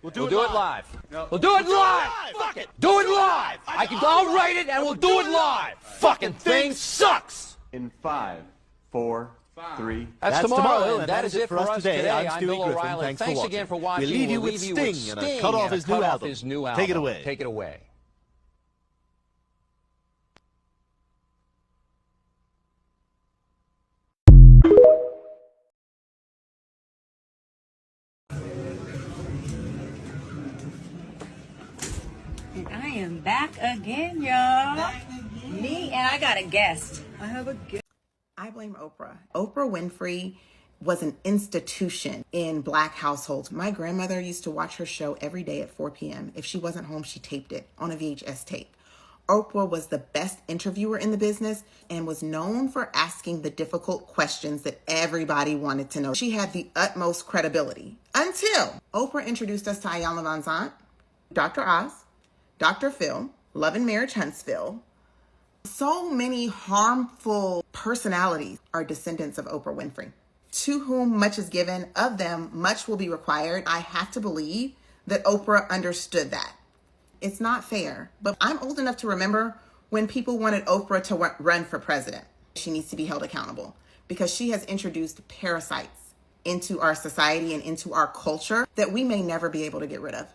We'll do it live. No. We'll do it live. Fuck it. Do it live. I'll write it and we'll do it live. Fucking thing sucks. In 5, 4, 3. That's tomorrow, and that is it for us today. I'm Bill Griffin. O'Reilly. Thanks again for watching. We'll leave you with Sting and a cut off his new album. Take it away. Take it away. I am back again, y'all. Me, and I got a guest. I have a guest. I blame Oprah. Oprah Winfrey was an institution in Black households. My grandmother used to watch her show every day at 4 p.m. If she wasn't home, she taped it on a VHS tape. Oprah was the best interviewer in the business and was known for asking the difficult questions that everybody wanted to know. She had the utmost credibility until Oprah introduced us to Iyanla Vanzant, Dr. Oz, Dr. Phil, Love and Marriage Huntsville. So many harmful personalities are descendants of Oprah Winfrey. To whom much is given, of them much will be required. I have to believe that Oprah understood that. It's not fair, but I'm old enough to remember when people wanted Oprah to run for president. She needs to be held accountable because she has introduced parasites into our society and into our culture that we may never be able to get rid of.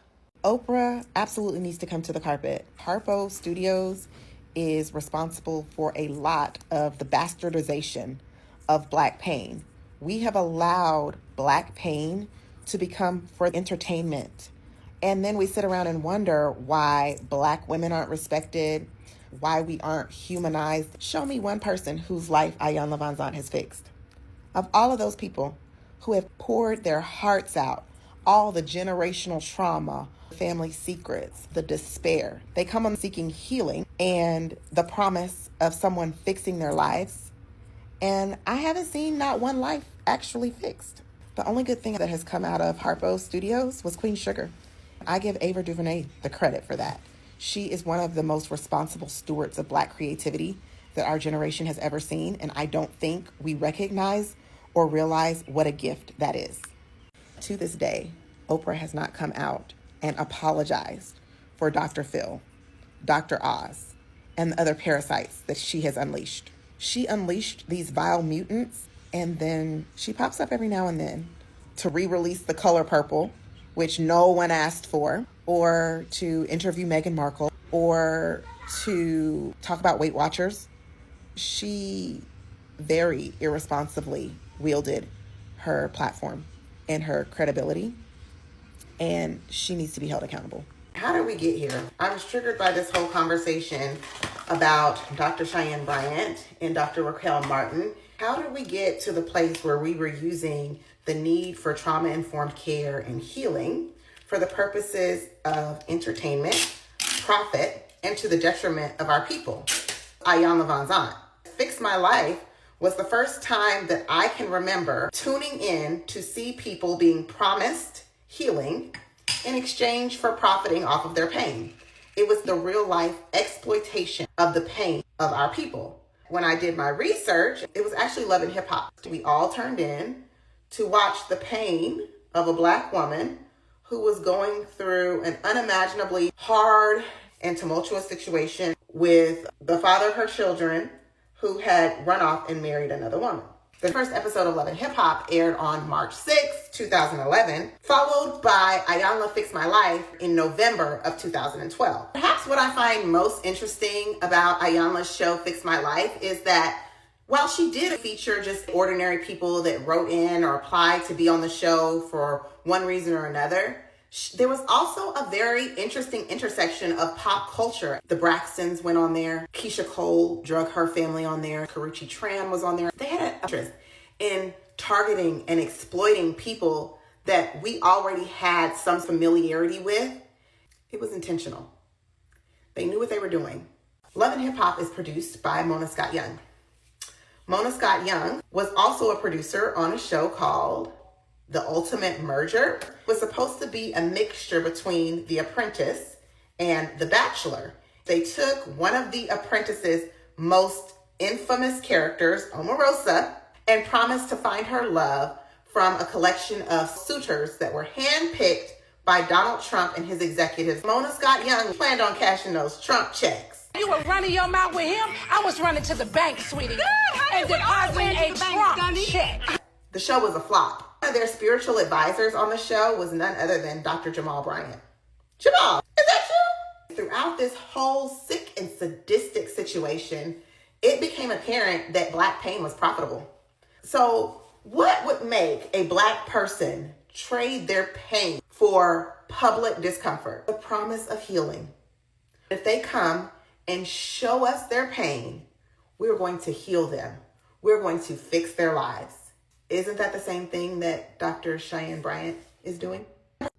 Oprah absolutely needs to come to the carpet. Harpo Studios is responsible for a lot of the bastardization of Black pain. We have allowed Black pain to become for entertainment. And then we sit around and wonder why Black women aren't respected, why we aren't humanized. Show me one person whose life Iyanla Vanzant has fixed. Of all of those people who have poured their hearts out, all the generational trauma, family secrets, the despair, they come on seeking healing and the promise of someone fixing their lives. And I haven't seen not one life actually fixed. The only good thing that has come out of Harpo Studios was Queen Sugar. I give Ava DuVernay the credit for that. She is one of the most responsible stewards of Black creativity that our generation has ever seen, and I don't think we recognize or realize what a gift that is. To this day, Oprah has not come out and apologized for Dr. Phil, Dr. Oz, and the other parasites that she has unleashed. She unleashed these vile mutants, and then she pops up every now and then to re-release The Color Purple, which no one asked for, or to interview Meghan Markle, or to talk about Weight Watchers. She very irresponsibly wielded her platform and her credibility, and she needs to be held accountable. How did we get here? I was triggered by this whole conversation about Dr. Cheyyanne Bryant and Dr. Raquel Martin. How did we get to the place where we were using the need for trauma-informed care and healing for the purposes of entertainment, profit, and to the detriment of our people? Iyanla Vanzant. Fix My Life was the first time that I can remember tuning in to see people being promised healing in exchange for profiting off of their pain. It was the real life exploitation of the pain of our people. When I did my research, it was actually Love and Hip Hop. We all turned in to watch the pain of a Black woman who was going through an unimaginably hard and tumultuous situation with the father of her children who had run off and married another woman. The first episode of Love and Hip Hop aired on March 6, 2011, followed by Iyanla Fix My Life in November of 2012. Perhaps what I find most interesting about Iyanla's show Fix My Life is that while she did feature just ordinary people that wrote in or applied to be on the show for one reason or another, there was also a very interesting intersection of pop culture. The Braxtons went on there. Keisha Cole drug her family on there. Karrueche Tran was on there. They had an interest in targeting and exploiting people that we already had some familiarity with. It was intentional. They knew what they were doing. Love and Hip Hop is produced by Mona Scott Young. Mona Scott Young was also a producer on a show called The Ultimate Merger. It was supposed to be a mixture between The Apprentice and The Bachelor. They took one of The Apprentice's most infamous characters, Omarosa, and promised to find her love from a collection of suitors that were handpicked by Donald Trump and his executives. Mona Scott Young planned on cashing those Trump checks. You were running your mouth with him. I was running to the bank, sweetie, and depositing a Trump check. The show was a flop. One of their spiritual advisors on the show was none other than Dr. Cheyyanne Bryant. Jamal, is that you? Throughout this whole sick and sadistic situation, it became apparent that Black pain was profitable. So what would make a Black person trade their pain for public discomfort? The promise of healing. If they come and show us their pain, we're going to heal them. We're going to fix their lives. Isn't that the same thing that Dr. Cheyyanne Bryant is doing?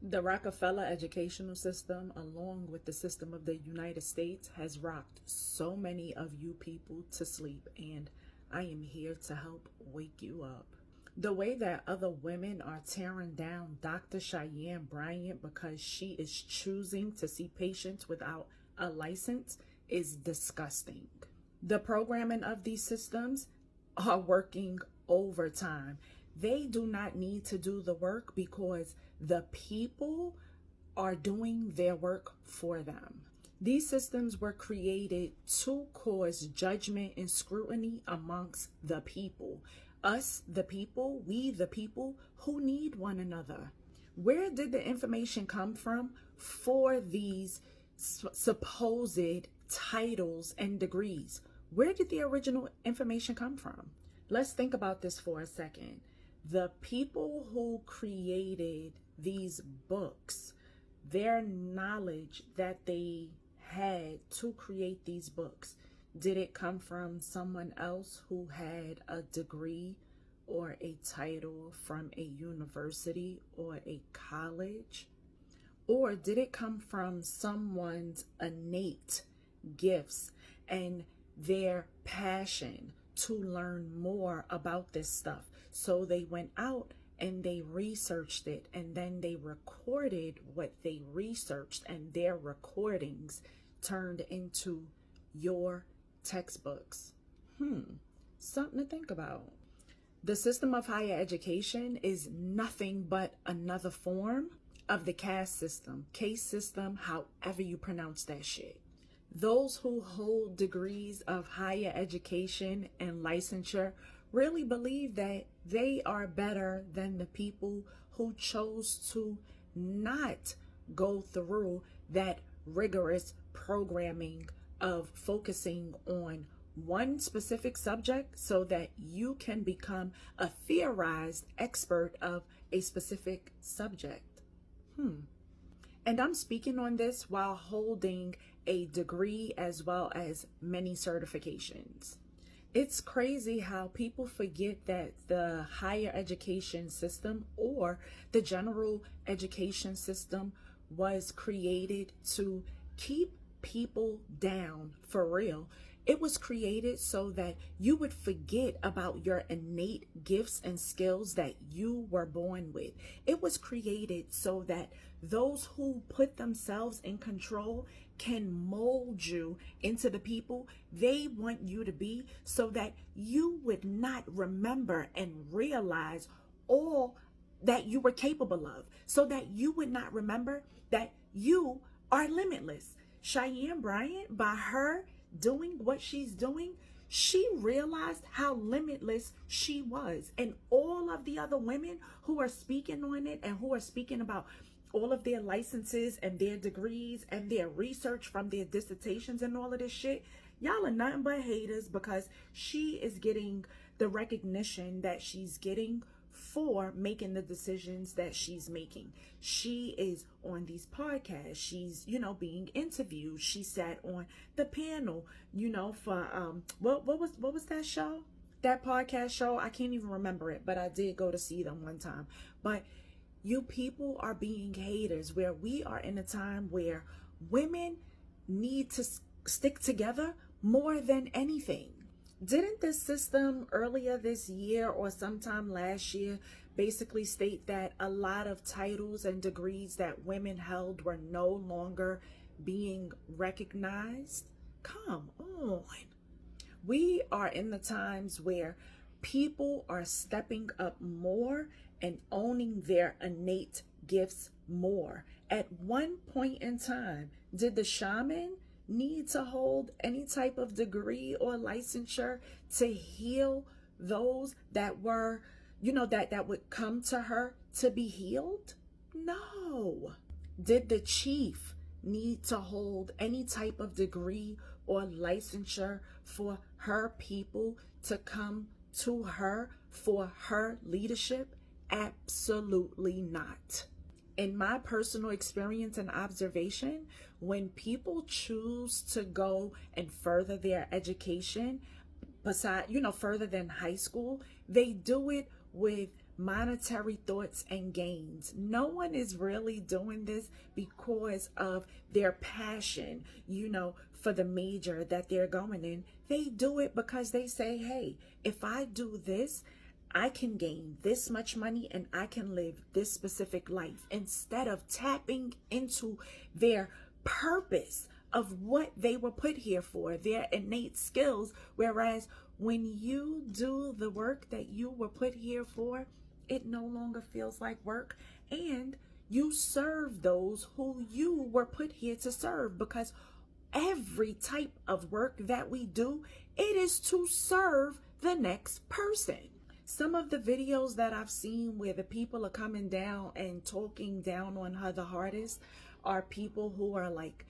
The Rockefeller educational system, along with the system of the United States, has rocked so many of you people to sleep, and I am here to help wake you up. The way that other women are tearing down Dr. Cheyyanne Bryant because she is choosing to see patients without a license is disgusting. The programming of these systems are working overtime. They do not need to do the work because the people are doing their work for them. These systems were created to cause judgment and scrutiny amongst the people. Us, the people, we, the people who need one another. Where did the information come from for these supposed titles and degrees? Where did the original information come from? Let's think about this for a second. The people who created these books, their knowledge that they had to create these books, did it come from someone else who had a degree or a title from a university or a college? Or did it come from someone's innate gifts and their passion to learn more about this stuff? So they went out and they researched it, and then they recorded what they researched, and their recordings turned into your textbooks. Something to think about. The system of higher education is nothing but another form of the caste system, case system, however you pronounce that shit. Those who hold degrees of higher education and licensure really believe that they are better than the people who chose to not go through that rigorous programming of focusing on one specific subject so that you can become a theorized expert of a specific subject. And I'm speaking on this while holding a degree as well as many certifications. It's crazy how people forget that the higher education system or the general education system was created to keep people down for real. It was created so that you would forget about your innate gifts and skills that you were born with. It was created so that those who put themselves in control can mold you into the people they want you to be, so that you would not remember and realize all that you were capable of, so that you would not remember that you are limitless. Cheyyanne Bryant, by her doing what she's doing, she realized how limitless she was. And all of the other women who are speaking on it and who are speaking about all of their licenses and their degrees and their research from their dissertations and all of this shit, y'all are nothing but haters, because she is getting the recognition that she's getting for making the decisions that she's making. She is on these podcasts. She's, being interviewed. She sat on the panel, for what was that show? That podcast show? I can't even remember it, but I did go to see them one time. But you people are being haters, where we are in a time where women need to stick together more than anything. Didn't this system earlier this year or sometime last year basically state that a lot of titles and degrees that women held were no longer being recognized? Come on. We are in the times where people are stepping up more and owning their innate gifts more. At one point in time, did the shaman need to hold any type of degree or licensure to heal those that were, that would come to her to be healed? No. Did the chief need to hold any type of degree or licensure for her people to come to her for her leadership? Absolutely not. In my personal experience and observation, when people choose to go and further their education, further than high school, they do it with monetary thoughts and gains. No one is really doing this because of their passion, for the major that they're going in. They do it because they say, hey, if I do this, I can gain this much money and I can live this specific life, instead of tapping into their purpose of what they were put here for, their innate skills. Whereas when you do the work that you were put here for, it no longer feels like work, and you serve those who you were put here to serve, because every type of work that we do, it is to serve the next person. Some of the videos that I've seen where the people are coming down and talking down on her the hardest are people who are like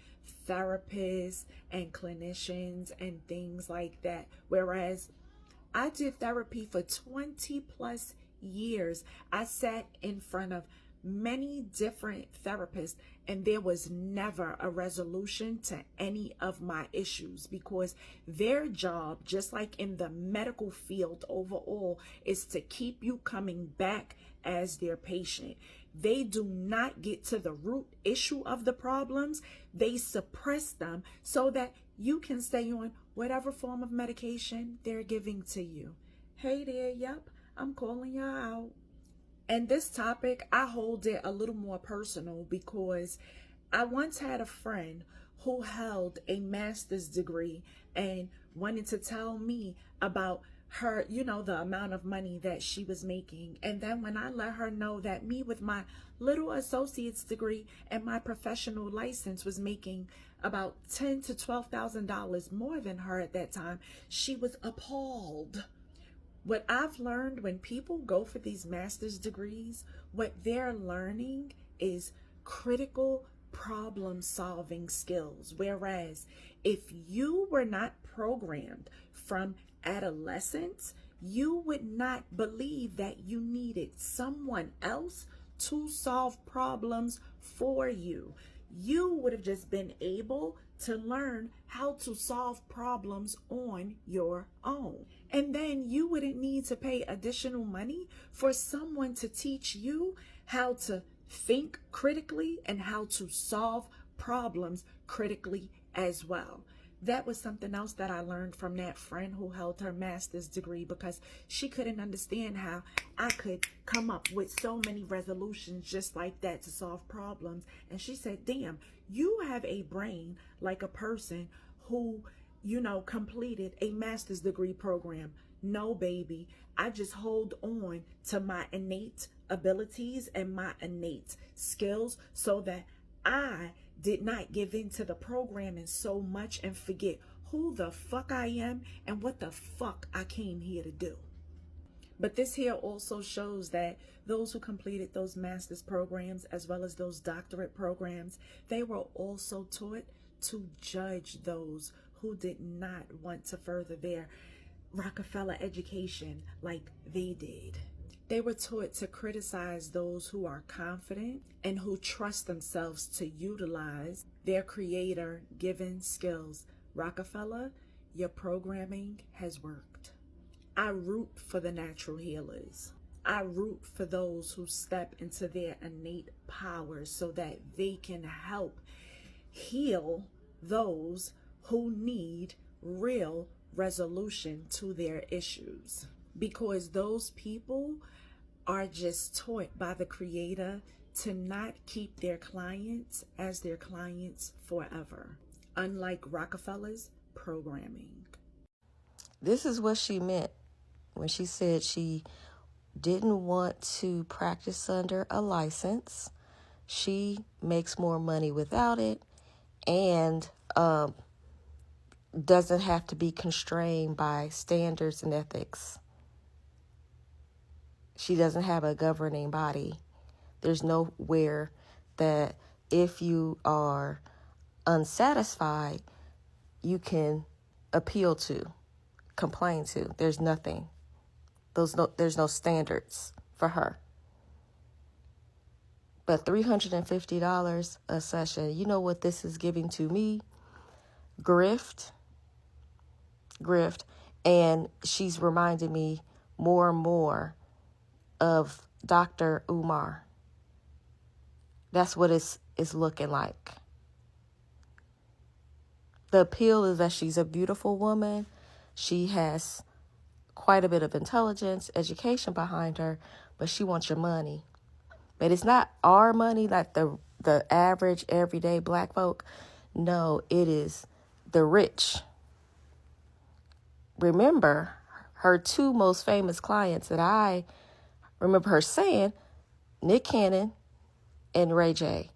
therapists and clinicians and things like that. Whereas I did therapy for 20 plus years. I sat in front of many different therapists, and there was never a resolution to any of my issues, because their job, just like in the medical field overall, is to keep you coming back as their patient. They do not get to the root issue of the problems. They suppress them so that you can stay on whatever form of medication they're giving to you. Hey there, yep, I'm calling y'all out. And this topic, I hold it a little more personal, because I once had a friend who held a master's degree and wanted to tell me about her, the amount of money that she was making. And then when I let her know that me with my little associate's degree and my professional license was making about $10,000 to $12,000 more than her at that time, she was appalled. What I've learned, when people go for these master's degrees, what they're learning is critical problem solving skills. Whereas if you were not programmed from adolescence, you would not believe that you needed someone else to solve problems for you. You would have just been able to learn how to solve problems on your own. And then you wouldn't need to pay additional money for someone to teach you how to think critically and how to solve problems critically as well. That was something else that I learned from that friend who held her master's degree, because she couldn't understand how I could come up with so many resolutions just like that to solve problems. And she said, damn, you have a brain like a person who, completed a master's degree program. No, baby, I just hold on to my innate abilities and my innate skills so that I did not give in to the programming so much and forget who the fuck I am and what the fuck I came here to do. But this here also shows that those who completed those master's programs as well as those doctorate programs, they were also taught to judge those who did not want to further their Rockefeller education like they did. They were taught to criticize those who are confident and who trust themselves to utilize their creator-given skills. Rockefeller, your programming has worked. I root for the natural healers. I root for those who step into their innate powers so that they can help heal those who need real resolution to their issues. Because those people are just taught by the creator to not keep their clients as their clients forever, unlike Rockefeller's programming. This is what she meant when she said she didn't want to practice under a license, She makes more money without it, and doesn't have to be constrained by standards and ethics. She doesn't have a governing body. There's nowhere that if you are unsatisfied, you can appeal to, complain to. There's nothing. There's no standards for her. But $350 a session, you know what this is giving to me? Grift. And she's reminding me more and more of Dr. Umar. That's what it's looking like. The appeal is that she's a beautiful woman. She has quite a bit of intelligence, education behind her, but she wants your money. But it's not our money like the average, everyday black folk. No, it is the rich. Remember, her two most famous clients that I remember her saying, Nick Cannon and Ray J.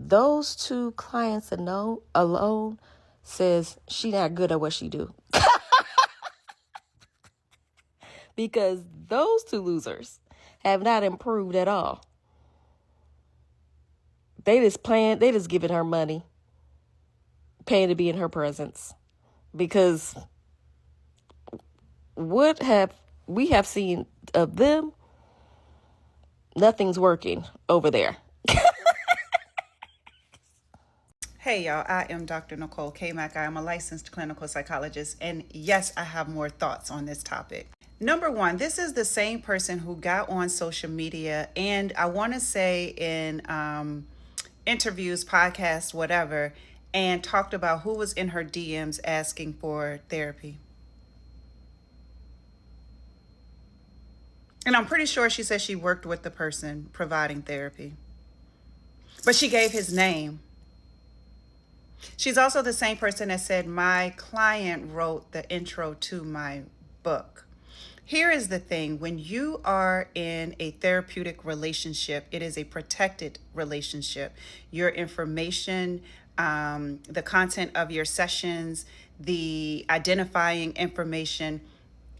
Those two clients alone says she not good at what she do. Because those two losers have not improved at all. They just giving her money, paying to be in her presence. Because what we have seen of them, nothing's working over there. Hey y'all, I am Dr. Nicole K-Mac. I am a licensed clinical psychologist, and yes, I have more thoughts on this topic. Number one, this is the same person who got on social media, and I want to say in interviews, podcasts, whatever, and talked about who was in her DMs asking for therapy. And I'm pretty sure she said she worked with the person providing therapy, but she gave his name. She's also the same person that said, my client wrote the intro to my book. Here is the thing. When you are in a therapeutic relationship, it is a protected relationship. Your information, the content of your sessions, the identifying information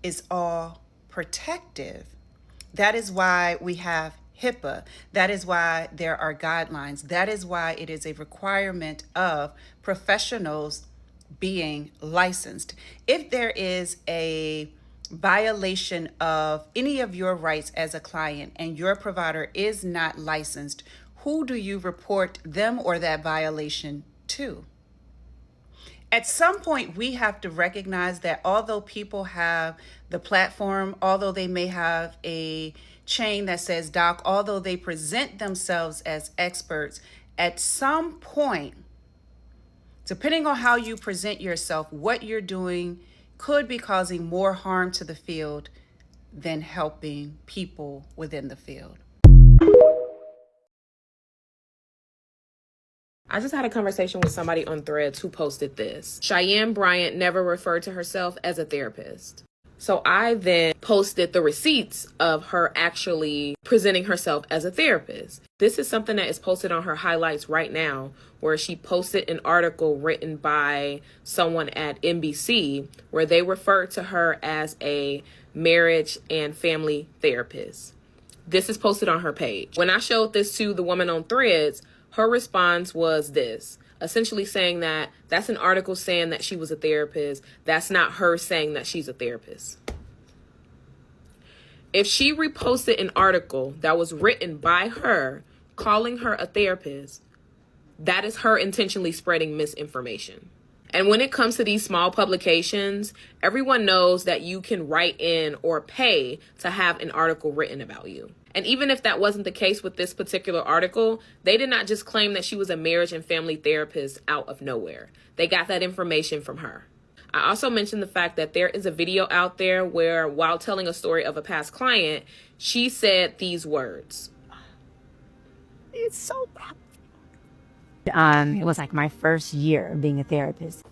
is all protective. That is why we have HIPAA. That is why there are guidelines. That is why it is a requirement of professionals being licensed. If there is a violation of any of your rights as a client and your provider is not licensed, who do you report them or that violation to? At some point, we have to recognize that although people have the platform, although they may have a chain that says doc, although they present themselves as experts, at some point, depending on how you present yourself, what you're doing could be causing more harm to the field than helping people within the field. I just had a conversation with somebody on Threads who posted this. Cheyyanne Bryant never referred to herself as a therapist. So I then posted the receipts of her actually presenting herself as a therapist. This is something that is posted on her highlights right now, where she posted an article written by someone at NBC where they referred to her as a marriage and family therapist. This is posted on her page. When I showed this to the woman on Threads, her response was this, essentially saying that that's an article saying that she was a therapist. That's not her saying that she's a therapist. If she reposted an article that was written by her, calling her a therapist, that is her intentionally spreading misinformation. And when it comes to these small publications, everyone knows that you can write in or pay to have an article written about you. And even if that wasn't the case with this particular article, they did not just claim that she was a marriage and family therapist out of nowhere. They got that information from her. I also mentioned the fact that there is a video out there where, while telling a story of a past client, she said these words. It's so bad. It was like my first year of being a therapist.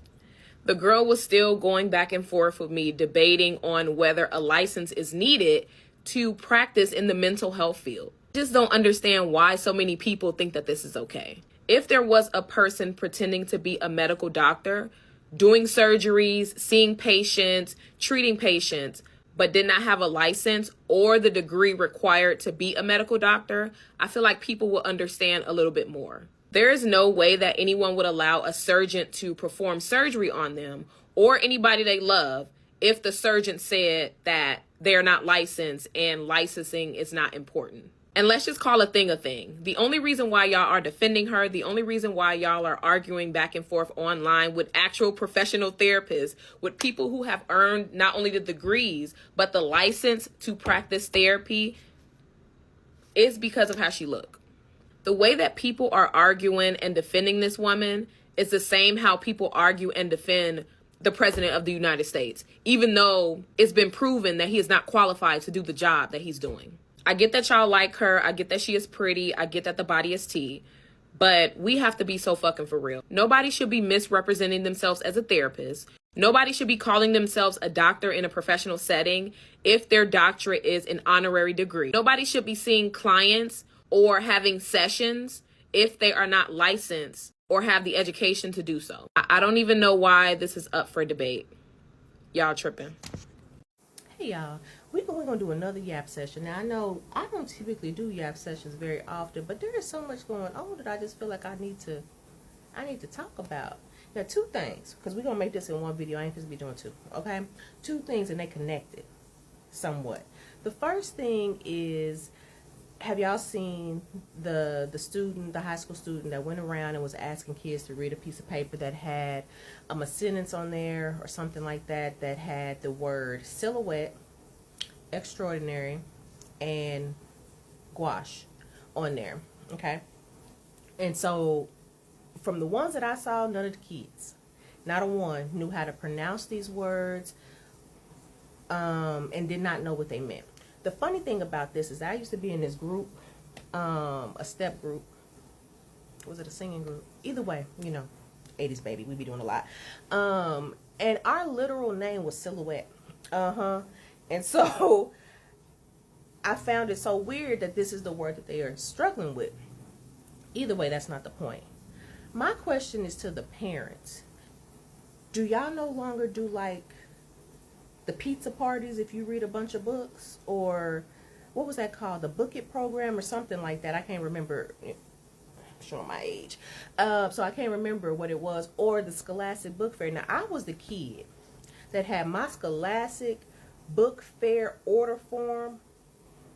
The girl was still going back and forth with me, debating on whether a license is needed to practice in the mental health field. Just don't understand why so many people think that this is okay. If there was a person pretending to be a medical doctor, doing surgeries, seeing patients, treating patients, but did not have a license or the degree required to be a medical doctor, I feel like people will understand a little bit more. There is no way that anyone would allow a surgeon to perform surgery on them or anybody they love if the surgeon said that they're not licensed and licensing is not important. And let's just call a thing a thing. The only reason why y'all are defending her, the only reason why y'all are arguing back and forth online with actual professional therapists, with people who have earned not only the degrees, but the license to practice therapy, is because of how she look. The way that people are arguing and defending this woman is the same how people argue and defend the president of the United States, even though it's been proven that he is not qualified to do the job that he's doing. I get that y'all like her. I get that she is pretty. I get that the body is tea. But we have to be so fucking for real. Nobody should be misrepresenting themselves as a therapist. Nobody should be calling themselves a doctor in a professional setting if their doctorate is an honorary degree. Nobody should be seeing clients or having sessions if they are not licensed or have the education to do so. I don't even know why this is up for debate. Y'all tripping. Hey y'all, we're going to do another YAP session. Now I know I don't typically do YAP sessions very often, but there is so much going on that I just feel like I need to talk about. Now, two things, because we're going to make this in one video. I ain't supposed to be doing two, okay? Two things, and they connected somewhat. The first thing is, have y'all seen the high school student that went around and was asking kids to read a piece of paper that had a sentence on there or something like that that had the word silhouette, extraordinary, and gouache on there, okay? And so from the ones that I saw, none of the kids, not a one, knew how to pronounce these words and did not know what they meant. The funny thing about this is I used to be in this group, a step group. Was it a singing group? Either way, you know, 80s baby, we be doing a lot. And our literal name was Silhouette. And so I found it so weird that this is the word that they are struggling with. Either way, that's not the point. My question is to the parents. Do y'all no longer do like the pizza parties if you read a bunch of books, or what was that called, the Book It program or something like that? I can't remember. I'm showing my age, so I can't remember what it was. Or the Scholastic Book Fair. Now I was the kid that had my Scholastic Book Fair order form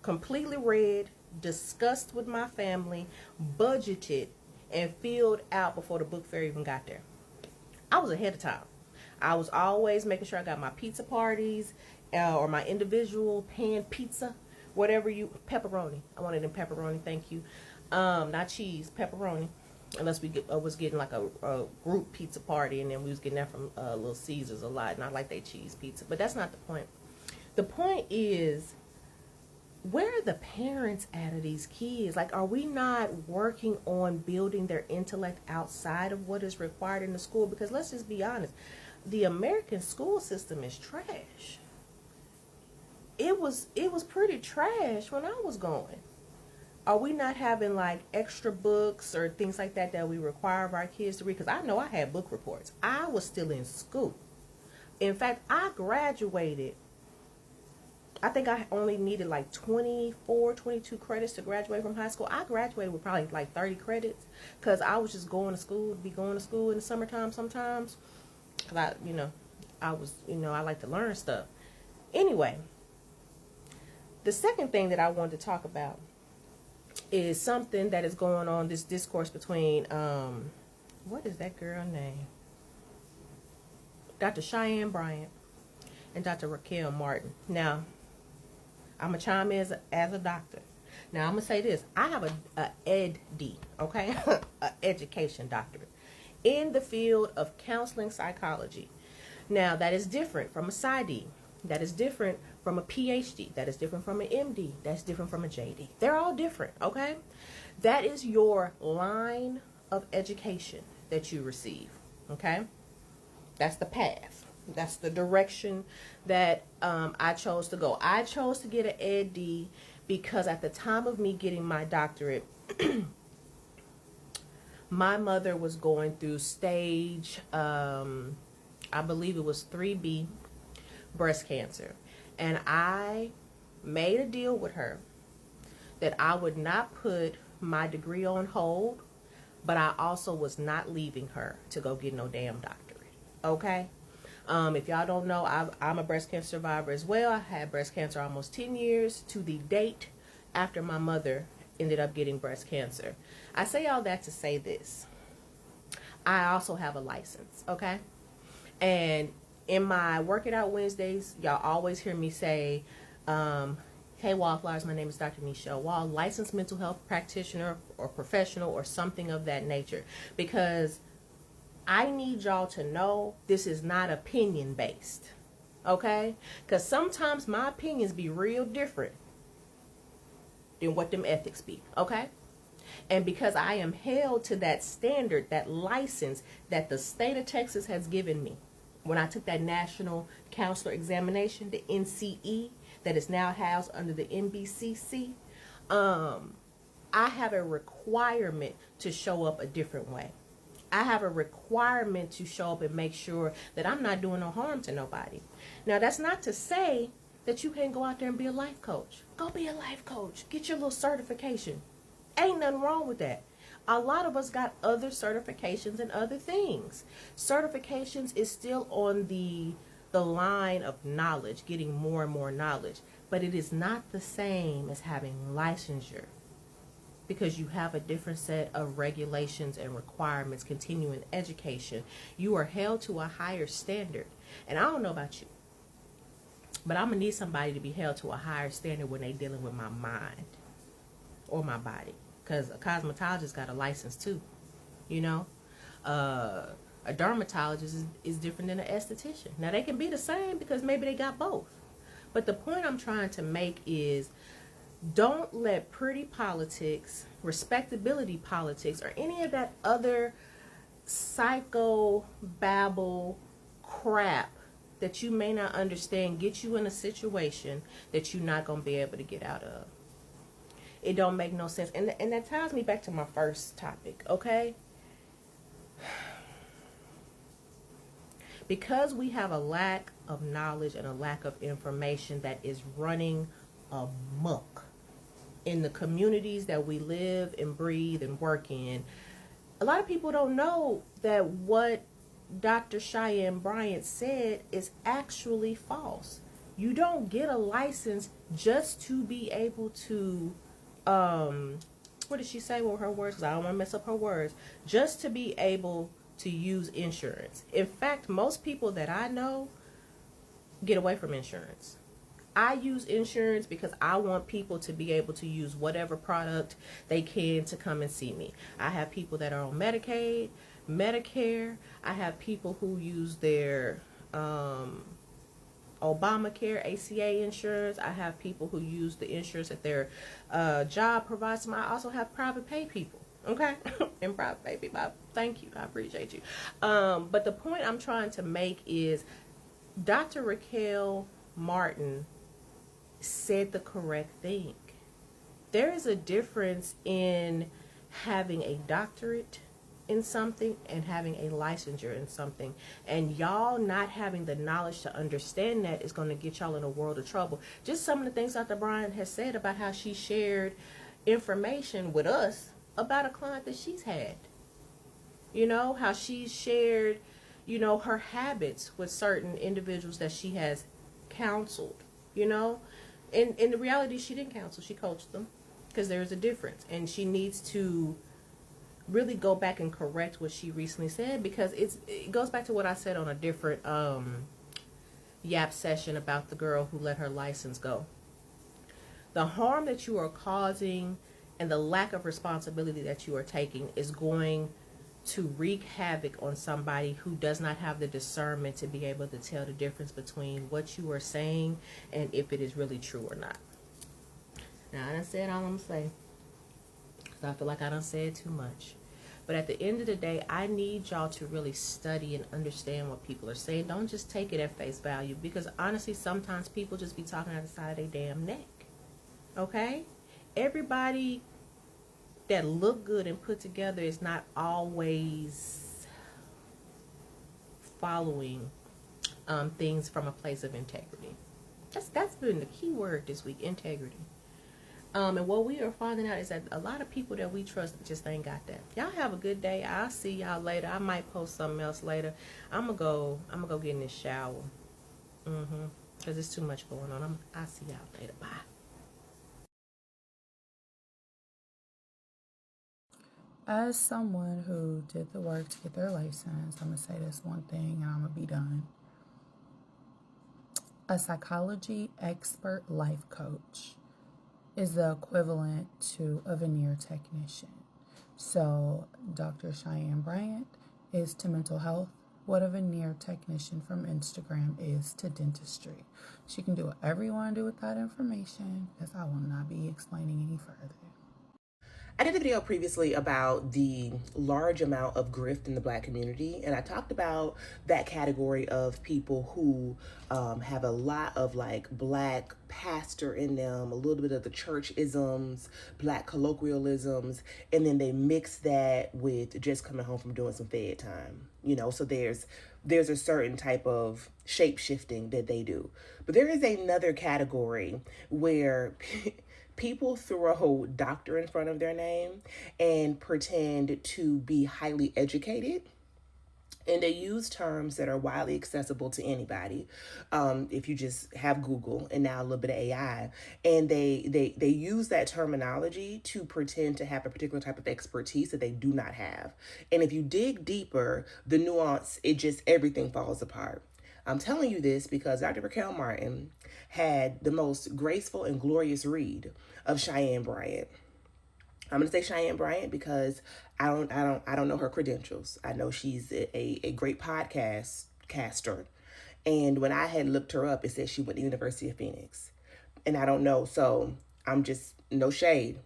completely read, discussed with my family, budgeted, and filled out before the book fair even got there. I was ahead of time. I was always making sure I got my pizza parties or my individual pan pizza, whatever you, pepperoni. I wanted them pepperoni, thank you. Not cheese, pepperoni. Unless we was getting like a group pizza party, and then we was getting that from Little Caesars a lot, and I like their cheese pizza. But that's not the point. The point is, where are the parents out of these kids? Like, are we not working on building their intellect outside of what is required in the school? Because let's just be honest. The American school system is trash. It was pretty trash when I was going. Are we not having like extra books or things like that that we require of our kids to read? Because I know I had book reports. I was still in school. In fact, I graduated. I think I only needed like 22 credits to graduate from high school. I graduated with probably like 30 credits because I was just going to school in the summertime sometimes. Because I like to learn stuff. Anyway, the second thing that I wanted to talk about is something that is going on, this discourse between, what is that girl name? Dr. Cheyyanne Bryant and Dr. Raquel Martin. Now, I'm going to chime in as a doctor. Now, I'm going to say this. I have a ED, okay? An education doctorate in the field of counseling psychology. Now, that is different from a PsyD. That is different from a PhD. That is different from an MD. That's different from a JD. They're all different, okay? That is your line of education that you receive, okay? That's the path. That's the direction that I chose to go. I chose to get an ED because at the time of me getting my doctorate, my mother was going through stage, I believe it was 3B breast cancer. And I made a deal with her that I would not put my degree on hold, but I also was not leaving her to go get no damn doctorate. Okay? If y'all don't know, I'm a breast cancer survivor as well. I had breast cancer almost 10 years to the date after my mother ended up getting breast cancer. I say all that to say this. I also have a license, okay? And in my Work It Out Wednesdays, y'all always hear me say, hey, Wallflowers, my name is Dr. Nichelle Wall, licensed mental health practitioner or professional or something of that nature. Because I need y'all to know this is not opinion-based, okay? Because sometimes my opinions be real different than what them ethics be, okay? And because I am held to that standard, that license that the state of Texas has given me, when I took that National Counselor Examination, the NCE, that is now housed under the NBCC, I have a requirement to show up a different way. I have a requirement to show up and make sure that I'm not doing no harm to nobody. Now, that's not to say that you can't go out there and be a life coach. Go be a life coach. Get your little certification. Ain't nothing wrong with that. A lot of us got other certifications and other things. Certifications is still on the line of knowledge, getting more and more knowledge. But it is not the same as having licensure, because you have a different set of regulations and requirements, continuing education. You are held to a higher standard. And I don't know about you, but I'm going to need somebody to be held to a higher standard when they're dealing with my mind or my body. Because a cosmetologist got a license too, you know. A dermatologist is different than an esthetician. Now, they can be the same because maybe they got both. But the point I'm trying to make is, don't let pretty politics, respectability politics, or any of that other psycho babble crap that you may not understand get you in a situation that you're not going to be able to get out of. It don't make no sense. And that ties me back to my first topic, okay? Because we have a lack of knowledge and a lack of information that is running amok in the communities that we live and breathe and work in, a lot of people don't know that what Dr. Cheyyanne Bryant said is actually false. You don't get a license just to be able to, what did she say with her words? Because I don't want to mess up her words. Just to be able to use insurance. In fact, most people that I know get away from insurance. I use insurance because I want people to be able to use whatever product they can to come and see me. I have people that are on Medicaid, Medicare. I have people who use their Obamacare, ACA insurance. I have people who use the insurance that their job provides them. I also have private pay people. Okay? And private pay people. Thank you. I appreciate you. But the point I'm trying to make is Dr. Raquel Martin said the correct thing. There is a difference in having a doctorate in something and having a licensure in something, and y'all not having the knowledge to understand that is going to get y'all in a world of trouble. Just some of the things Dr. Bryant has said about how she shared information with us about a client that she's had, you know, how she's shared, you know, her habits with certain individuals that she has counseled, you know. And in the reality, she didn't counsel, she coached them, because there's a difference, and she needs to really go back and correct what she recently said, because it goes back to what I said on a different YAP session about the girl who let her license go. The harm that you are causing and the lack of responsibility that you are taking is going to wreak havoc on somebody who does not have the discernment to be able to tell the difference between what you are saying and if it is really true or not. Now, I done said all I'm going to say, because I feel like I done said too much. But at the end of the day, I need y'all to really study and understand what people are saying. Don't just take it at face value, because honestly, sometimes people just be talking out the side of their damn neck. Okay? Everybody that look good and put together is not always following things from a place of integrity. That's been the key word this week, integrity. And what we are finding out is that a lot of people that we trust just ain't got that. Y'all have a good day. I'll see y'all later. I might post something else later. I'm gonna go get in this shower. Because there's too much going on. I'll see y'all later. Bye. As someone who did the work to get their license, I'm going to say this one thing and I'm going to be done. A psychology expert life coach is the equivalent to a veneer technician. So Dr. Cheyyanne Bryant is to mental health what a veneer technician from Instagram is to dentistry. She can do whatever you want to do with that information, because I will not be explaining any further. I did a video previously about the large amount of grift in the Black community, and I talked about that category of people who have a lot of like Black pastor in them, a little bit of the church isms, Black colloquialisms, and then they mix that with just coming home from doing some fed time. You know, so there's a certain type of shape shifting that they do. But there is another category where people throw doctor in front of their name and pretend to be highly educated. And they use terms that are widely accessible to anybody. If you just have Google and now a little bit of AI, and they use that terminology to pretend to have a particular type of expertise that they do not have. And if you dig deeper, the nuance, everything falls apart. I'm telling you this because Dr. Raquel Martin had the most graceful and glorious read of Cheyyanne Bryant. I'm gonna say Cheyyanne Bryant because I don't know her credentials. I know she's a great podcast caster, and when I had looked her up, it said she went to the University of Phoenix, and I don't know. So I'm just no shade.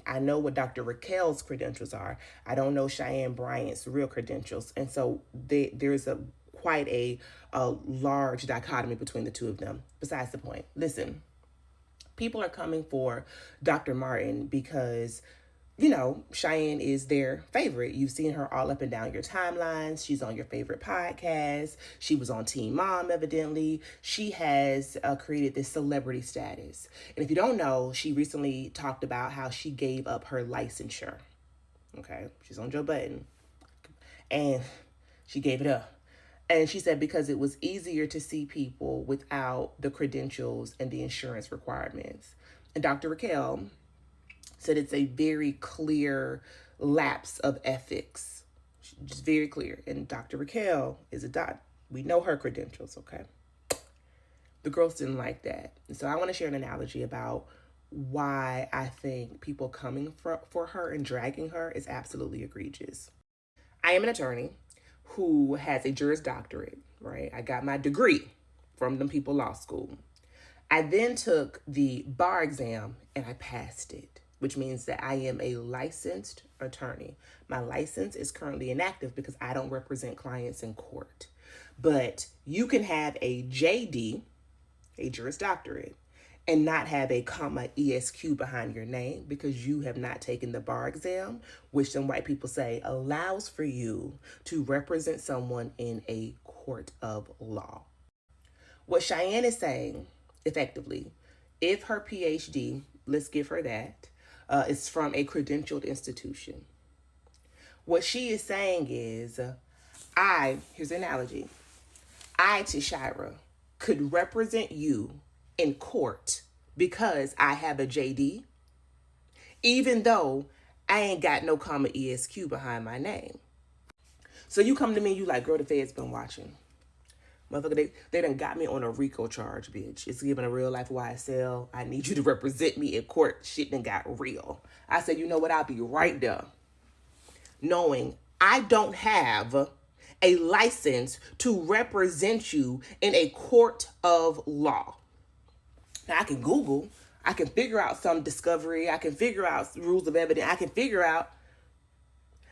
I know what Dr. Raquel's credentials are. I don't know Cheyyanne Bryant's real credentials, and so there's quite a large dichotomy between the two of them. Besides the point, listen. People are coming for Dr. Martin because, you know, Cheyyanne is their favorite. You've seen her all up and down your timelines. She's on your favorite podcast. She was on Teen Mom, evidently. She has created this celebrity status. And if you don't know, she recently talked about how she gave up her licensure. Okay, she's on Joe Budden. And she gave it up. And she said because it was easier to see people without the credentials and the insurance requirements. And Dr. Raquel said it's a very clear lapse of ethics. Just very clear. And Dr. Raquel is a doc. We know her credentials, okay? The girls didn't like that. And so I want to share an analogy about why I think people coming for her and dragging her is absolutely egregious. I am an attorney who has a Juris Doctorate, right? I got my degree from them people law school. I then took the bar exam and I passed it, which means that I am a licensed attorney. My license is currently inactive because I don't represent clients in court. But you can have a JD, a Juris Doctorate, and not have a comma ESQ behind your name because you have not taken the bar exam, which some white people say allows for you to represent someone in a court of law. What Cheyyanne is saying, effectively, if her PhD, let's give her that, is from a credentialed institution, what she is saying is, here's an analogy, I, Tashira, could represent you in court because I have a JD, even though I ain't got no comma ESQ behind my name. So you come to me, you like, girl, the Fed's been watching. Motherfucker, they done got me on a RICO charge, bitch. It's giving a real life YSL. I need you to represent me in court. Shit done got real. I said, you know what? I'll be right there. Knowing I don't have a license to represent you in a court of law. Now, I can Google, I can figure out some discovery, I can figure out rules of evidence, I can figure out,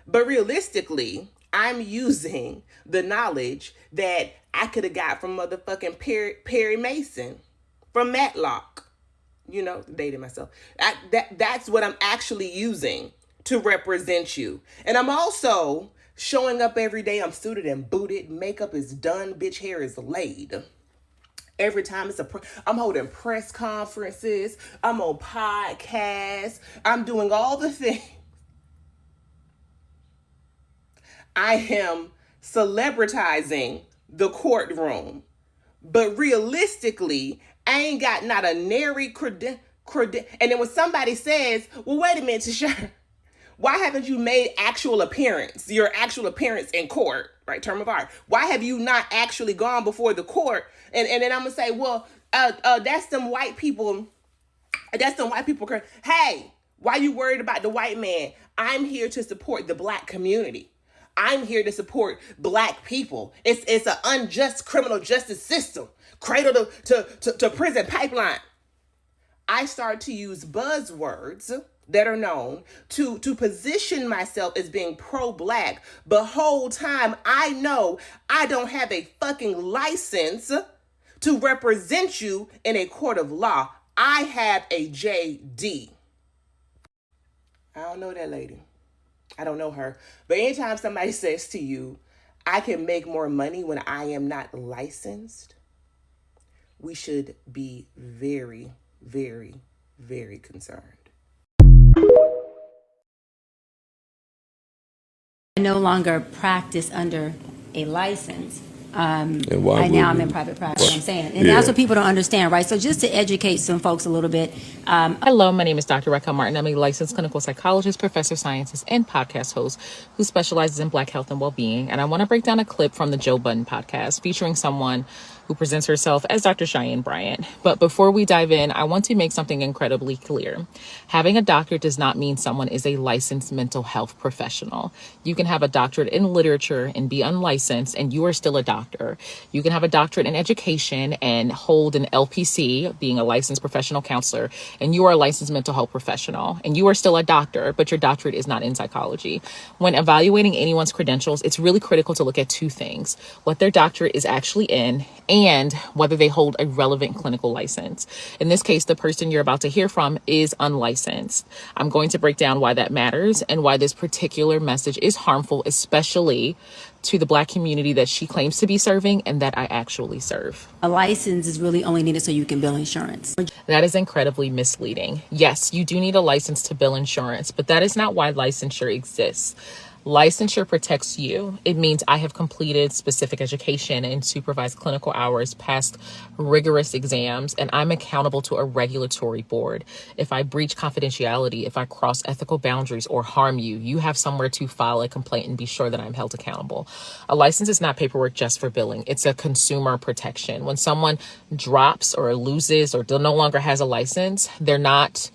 but realistically, I'm using the knowledge that I could have got from motherfucking Perry Mason, from Matlock. You know, dating myself. That's what I'm actually using to represent you. And I'm also showing up every day. I'm suited and booted. Makeup is done. Bitch, hair is laid. Every time I'm holding press conferences. I'm on podcasts. I'm doing all the things. I am celebritizing the courtroom. But realistically, I ain't got not a nary And then when somebody says, well, wait a minute, Cheyyanne, why haven't you made your actual appearance in court, right? Term of art. Why have you not actually gone before the court? And then I'm going to say, well, that's them white people. That's them white people. Hey, why you worried about the white man? I'm here to support the black community. I'm here to support black people. It's an unjust criminal justice system, cradle to prison pipeline. I start to use buzzwords that are known to position myself as being pro-black. But whole time I know I don't have a fucking license to represent you in a court of law. I have a JD. I don't know that lady. I don't know her. But anytime somebody says to you, I can make more money when I am not licensed, we should be very, very, very concerned. I no longer practice under a license. Right now I'm in private practice, I'm saying. And that's what people don't understand, right? So just to educate some folks a little bit. Hello, my name is Dr. Raquel Martin. I'm a licensed clinical psychologist, professor of sciences, and podcast host who specializes in Black health and well-being. And I want to break down a clip from the Joe Budden podcast featuring someone who presents herself as Dr. Cheyyanne Bryant. But before we dive in, I want to make something incredibly clear. Having a doctorate does not mean someone is a licensed mental health professional. You can have a doctorate in literature and be unlicensed, and you are still a doctor. You can have a doctorate in education and hold an LPC, being a licensed professional counselor, and you are a licensed mental health professional, and you are still a doctor, but your doctorate is not in psychology. When evaluating anyone's credentials, it's really critical to look at two things: what their doctorate is actually in, and whether they hold a relevant clinical license. In this case, the person you're about to hear from is unlicensed. I'm going to break down why that matters and why this particular message is harmful, especially to the Black community that she claims to be serving and that I actually serve. A license is really only needed so you can bill insurance. That is incredibly misleading. Yes, you do need a license to bill insurance, but that is not why licensure exists. Licensure protects you. It means I have completed specific education and supervised clinical hours, passed rigorous exams, and I'm accountable to a regulatory board. If I breach confidentiality, if I cross ethical boundaries or harm you, you have somewhere to file a complaint and be sure that I'm held accountable. A license is not paperwork just for billing. It's a consumer protection. When someone drops or loses or no longer has a license, they're not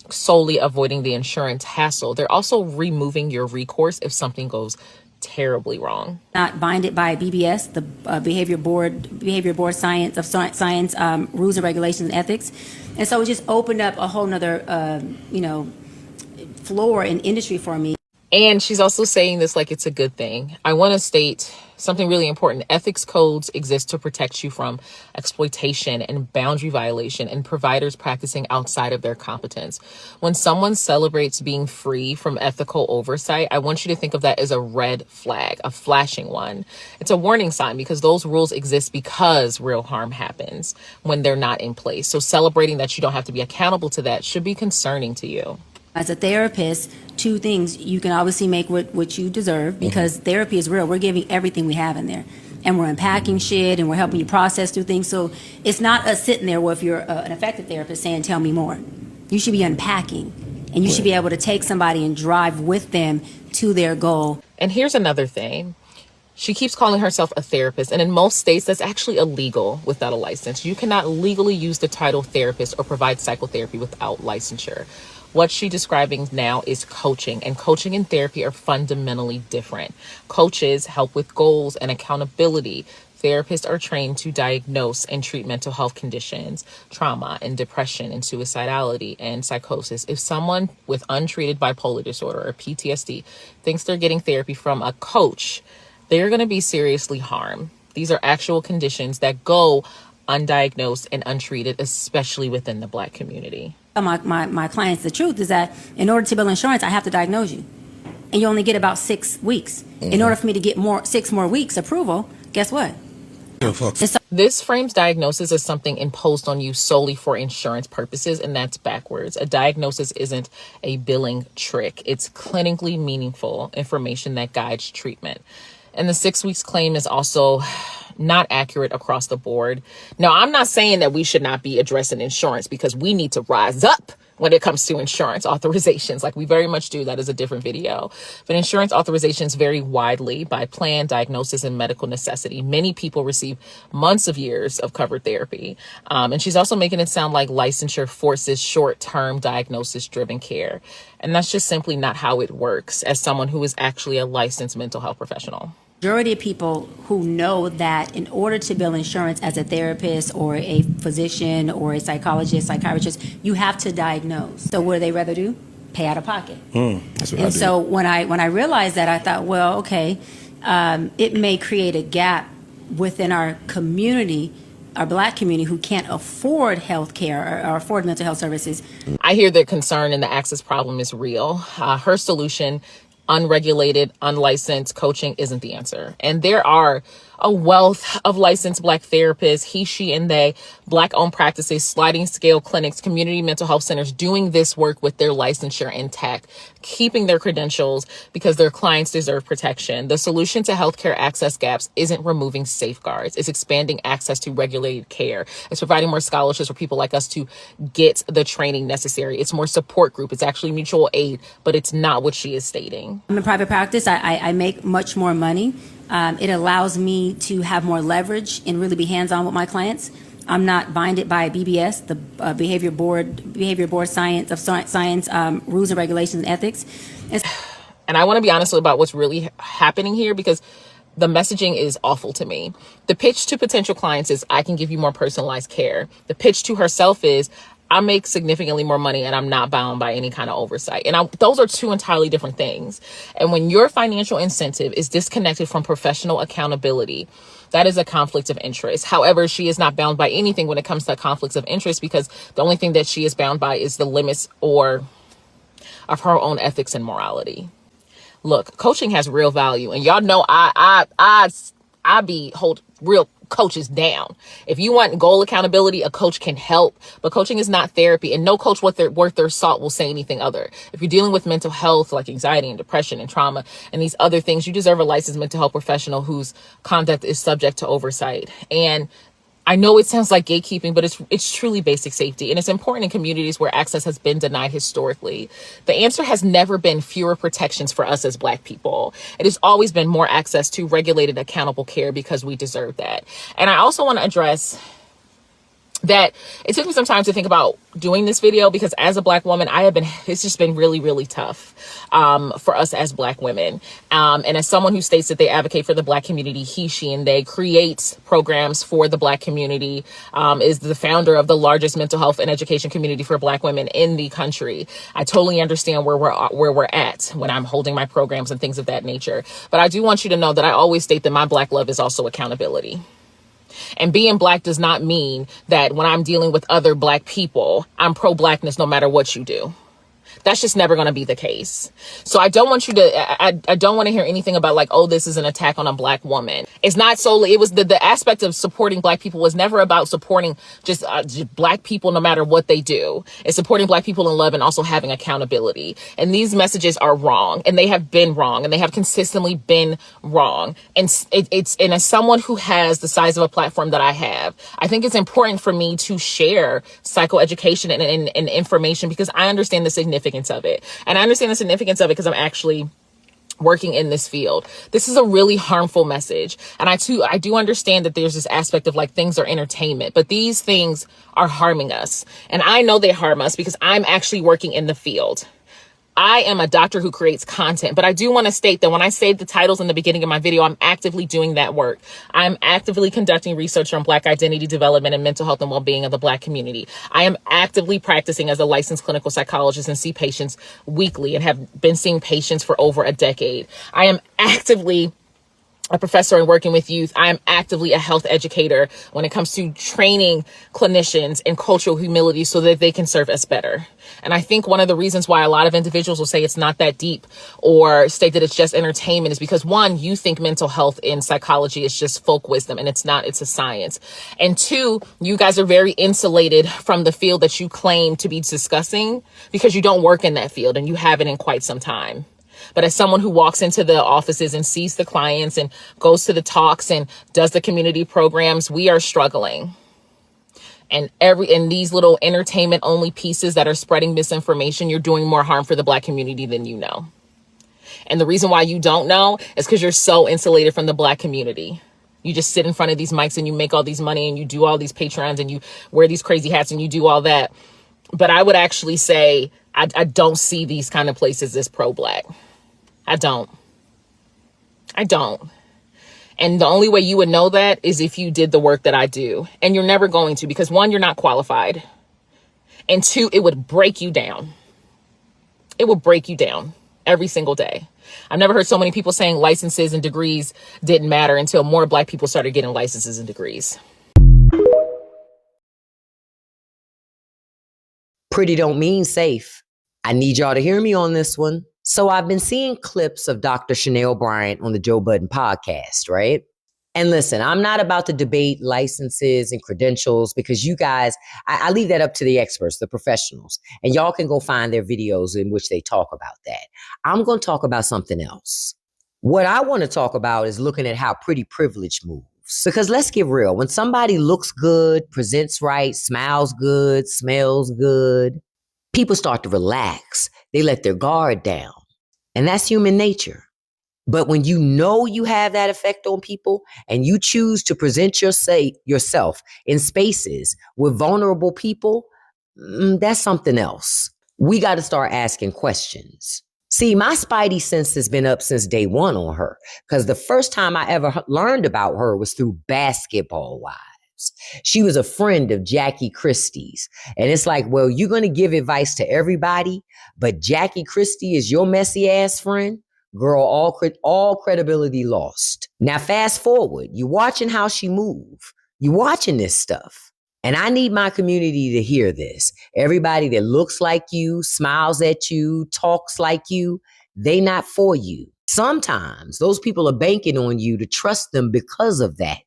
solely avoiding the insurance hassle. They're also removing your recourse if something goes terribly wrong. Not binded by BBS, the Behavior Board Science rules and regulations and ethics. And so it just opened up a whole nother, floor in industry for me. And she's also saying this like it's a good thing. I want to state something really important. Ethics codes exist to protect you from exploitation and boundary violation and providers practicing outside of their competence. When someone celebrates being free from ethical oversight, I want you to think of that as a red flag, a flashing one. It's a warning sign because those rules exist because real harm happens when they're not in place. So celebrating that you don't have to be accountable to that should be concerning to you. As a therapist, two things: you can obviously make what you deserve because therapy is real. We're giving everything we have in there, and we're unpacking shit, and we're helping you process through things. So it's not us sitting there, well, if you're an effective therapist, saying, tell me more. You should be unpacking, and you should be able to take somebody and drive with them to their goal. And here's another thing. She keeps calling herself a therapist, and in most states, that's actually illegal without a license. You cannot legally use the title therapist or provide psychotherapy without licensure. What she's describing now is coaching, and coaching and therapy are fundamentally different. Coaches help with goals and accountability. Therapists are trained to diagnose and treat mental health conditions, trauma and depression and suicidality and psychosis. If someone with untreated bipolar disorder or PTSD thinks they're getting therapy from a coach, they're going to be seriously harmed. These are actual conditions that go undiagnosed and untreated, especially within the Black community. My clients, the truth is that in order to bill insurance, I have to diagnose you. And you only get about 6 weeks. In order for me to get 6 more weeks approval, guess what? This frames diagnosis as something imposed on you solely for insurance purposes, and that's backwards. A diagnosis isn't a billing trick. It's clinically meaningful information that guides treatment. And the 6 weeks claim is also not accurate across the board. Now, I'm not saying that we should not be addressing insurance, because we need to rise up when it comes to insurance authorizations, like we very much do. That is a different video. But insurance authorizations vary widely by plan, diagnosis, and medical necessity. Many people receive months of years of covered therapy. And she's also making it sound like licensure forces short-term diagnosis-driven care. And that's just simply not how it works as someone who is actually a licensed mental health professional. Majority of people who know that in order to bill insurance as a therapist or a physician or a psychologist, psychiatrist, you have to diagnose. So what do they rather do? Pay out of pocket. That's what I And do. so when I realized that, I thought, well, okay, it may create a gap within our community, our Black community, who can't afford health care or afford mental health services. I hear the concern and the access problem is real. Her solution, unregulated, unlicensed coaching, isn't the answer. And there are a wealth of licensed Black therapists, he, she, and they, Black-owned practices, sliding scale clinics, community mental health centers doing this work with their licensure intact, keeping their credentials because their clients deserve protection. The solution to healthcare access gaps isn't removing safeguards. It's expanding access to regulated care. It's providing more scholarships for people like us to get the training necessary. It's more support group. It's actually mutual aid, but it's not what she is stating. I'm in private practice. I make much more money. It allows me to have more leverage and really be hands-on with my clients. I'm not binded by BBS, the Behavior Board Science rules and regulations and ethics. And I want to be honest about what's really happening here, because the messaging is awful to me. The pitch to potential clients is, I can give you more personalized care. The pitch to herself is, I make significantly more money and I'm not bound by any kind of oversight. And those are two entirely different things. And when your financial incentive is disconnected from professional accountability, that is a conflict of interest. However, she is not bound by anything when it comes to conflicts of interest, because the only thing that she is bound by is the limits of her own ethics and morality. Look, coaching has real value, and y'all know I hold real coaches down. If you want goal accountability, a coach can help, but coaching is not therapy, and no coach worth their salt will say anything other. If you're dealing with mental health like anxiety and depression and trauma and these other things, you deserve a licensed mental health professional whose conduct is subject to oversight. And I know it sounds like gatekeeping, but it's truly basic safety. And it's important in communities where access has been denied historically. The answer has never been fewer protections for us as Black people. It has always been more access to regulated, accountable care, because we deserve that. And I also want to address that it took me some time to think about doing this video, because as a Black woman, it's just been really, really tough for us as Black women. And as someone who states that they advocate for the Black community, he, she, and they create programs for the Black community, is the founder of the largest mental health and education community for Black women in the country. I totally understand where we're at when I'm holding my programs and things of that nature. But I do want you to know that I always state that my Black love is also accountability. And being Black does not mean that when I'm dealing with other Black people, I'm pro-Blackness no matter what you do. That's just never going to be the case. So I don't want you to, I don't want to hear anything about like, oh, this is an attack on a Black woman. It's not solely, it was the aspect of supporting Black people was never about supporting just Black people no matter what they do. It's supporting Black people in love and also having accountability. And these messages are wrong, and they have been wrong, and they have consistently been wrong. And and as someone who has the size of a platform that I have, I think it's important for me to share psychoeducation and information, because I understand the significance of it. And I understand the significance of it because I'm actually working in this field. This is a really harmful message. And I do understand that there's this aspect of like things are entertainment, but these things are harming us. And I know they harm us because I'm actually working in the field. I am a doctor who creates content, but I do want to state that when I say the titles in the beginning of my video, I'm actively doing that work. I'm actively conducting research on Black identity development and mental health and well-being of the Black community. I am actively practicing as a licensed clinical psychologist and see patients weekly and have been seeing patients for over a decade. I am actively a professor and working with youth, I am actively a health educator when it comes to training clinicians in cultural humility so that they can serve us better. And I think one of the reasons why a lot of individuals will say it's not that deep or state that it's just entertainment is because, one, you think mental health in psychology is just folk wisdom, and it's not, it's a science. And two, you guys are very insulated from the field that you claim to be discussing because you don't work in that field and you haven't in quite some time. But as someone who walks into the offices and sees the clients and goes to the talks and does the community programs, we are struggling. And in these little entertainment only pieces that are spreading misinformation, you're doing more harm for the Black community than you know. And the reason why you don't know is because you're so insulated from the Black community. You just sit in front of these mics and you make all these money and you do all these Patreons and you wear these crazy hats and you do all that. But I would actually say I don't see these kind of places as pro-Black. I don't. And the only way you would know that is if you did the work that I do. And you're never going to, because one, you're not qualified. And two, it would break you down. It will break you down every single day. I've never heard so many people saying licenses and degrees didn't matter until more Black people started getting licenses and degrees. Pretty don't mean safe. I need y'all to hear me on this one. So I've been seeing clips of Dr. Cheyyanne Bryant on the Joe Budden podcast, right? And listen, I'm not about to debate licenses and credentials because you guys, I leave that up to the experts, the professionals, and y'all can go find their videos in which they talk about that. I'm going to talk about something else. What I want to talk about is looking at how pretty privilege moves. Because let's get real, when somebody looks good, presents right, smiles good, smells good, people start to relax. They let their guard down. And that's human nature. But when you know you have that effect on people and you choose to present yourself in spaces with vulnerable people, that's something else. We got to start asking questions. See, my spidey sense has been up since day one on her, because the first time I ever learned about her was through Basketball Wives. She was a friend of Jackie Christie's. And it's like, well, you're going to give advice to everybody, but Jackie Christie is your messy ass friend? Girl, all credibility lost. Now, fast forward, you're watching how she move. You're watching this stuff. And I need my community to hear this. Everybody that looks like you, smiles at you, talks like you, they not for you. Sometimes those people are banking on you to trust them because of that.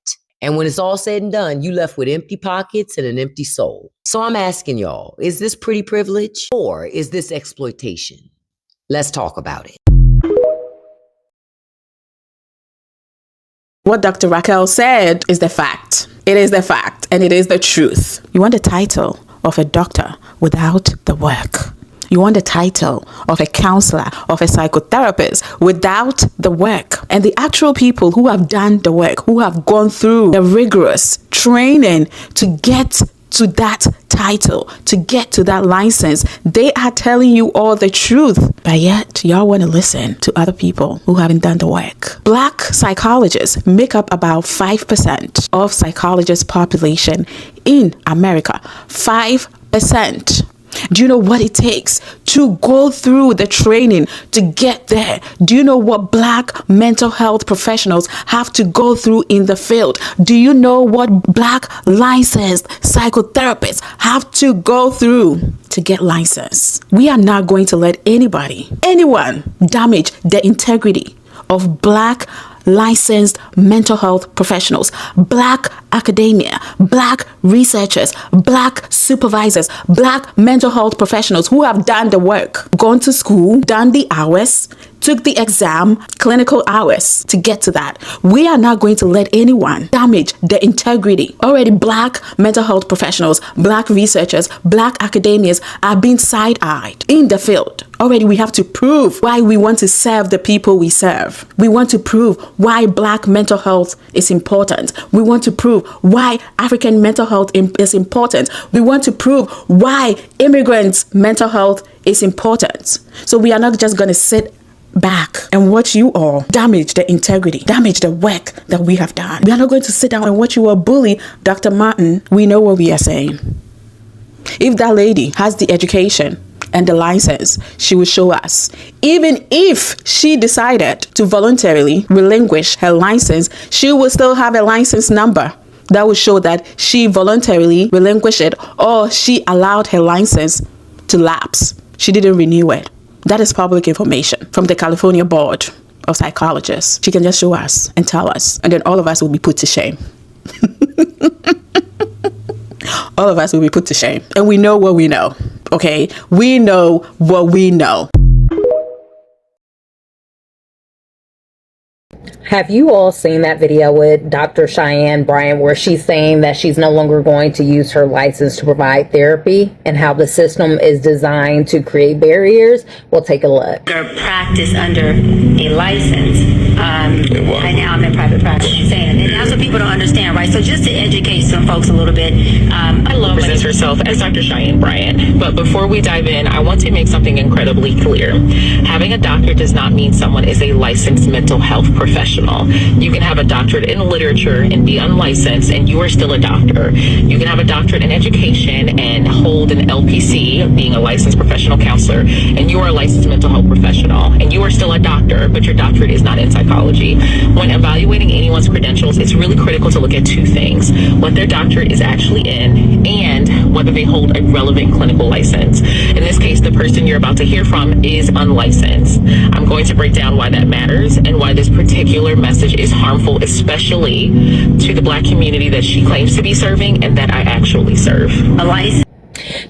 And when it's all said and done, you left with empty pockets and an empty soul. So I'm asking y'all, is this pretty privilege or is this exploitation? Let's talk about it. What Dr. Raquel said is the fact. It is the fact and it is the truth. You want the title of a doctor without the work. You want the title of a counselor, of a psychotherapist without the work. And the actual people who have done the work, who have gone through the rigorous training to get to that title, to get to that license, they are telling you all the truth. But yet, y'all want to listen to other people who haven't done the work. Black psychologists make up about 5% of psychologists' population in America. 5%. Do you know what it takes to go through the training to get there? Do you know what Black mental health professionals have to go through in the field? Do you know what Black licensed psychotherapists have to go through to get licensed? We are not going to let anyone damage the integrity of Black licensed mental health professionals, Black academia, Black researchers, Black supervisors, Black mental health professionals who have done the work, gone to school, done the hours, took the exam, clinical hours to get to that. We are not going to let anyone damage the integrity. Already Black mental health professionals, Black researchers, Black academians are being side-eyed in the field. Already we have to prove why we want to serve the people we serve. We want to prove why Black mental health is important. We want to prove why African mental health is important. We want to prove why immigrants' mental health is important. So we are not just going to sit back and watch you all damage the integrity, damage the work that we have done. We are not going to sit down and watch you all bully Dr. Martin. We know what we are saying. If that lady has the education and the license, she will show us. Even if she decided to voluntarily relinquish her license, she will still have a license number that will show that she voluntarily relinquished it, or she allowed her license to lapse. She didn't renew it. That is public information from the California Board of Psychologists. She can just show us and tell us, and then all of us will be put to shame. All of us will be put to shame. And we know what we know, okay? We know what we know. Have you all seen that video with Dr. Cheyyanne Bryant where she's saying that she's no longer going to use her license to provide therapy and how the system is designed to create barriers? We'll take a look. Practice under a license. Right now I'm in private practice. Saying it. And that's what people don't understand, right? So just to educate some folks a little bit, I love presents herself as Dr. Cheyyanne Bryant. But before we dive in, I want to make something incredibly clear. Having a doctorate does not mean someone is a licensed mental health professional. You can have a doctorate in literature and be unlicensed, and you are still a doctor. You can have a doctorate in education and hold an LPC, being a licensed professional counselor, and you are a licensed mental health professional, and you are still a doctor, but your doctorate is not in psychology. When evaluating anyone's credentials, it's really critical to look at two things: what their doctorate is actually in, and whether they hold a relevant clinical license. In this case, the person you're about to hear from is unlicensed. I'm going to break down why that matters and why this particular message is harmful, especially to the Black community that she claims to be serving and that I actually serve.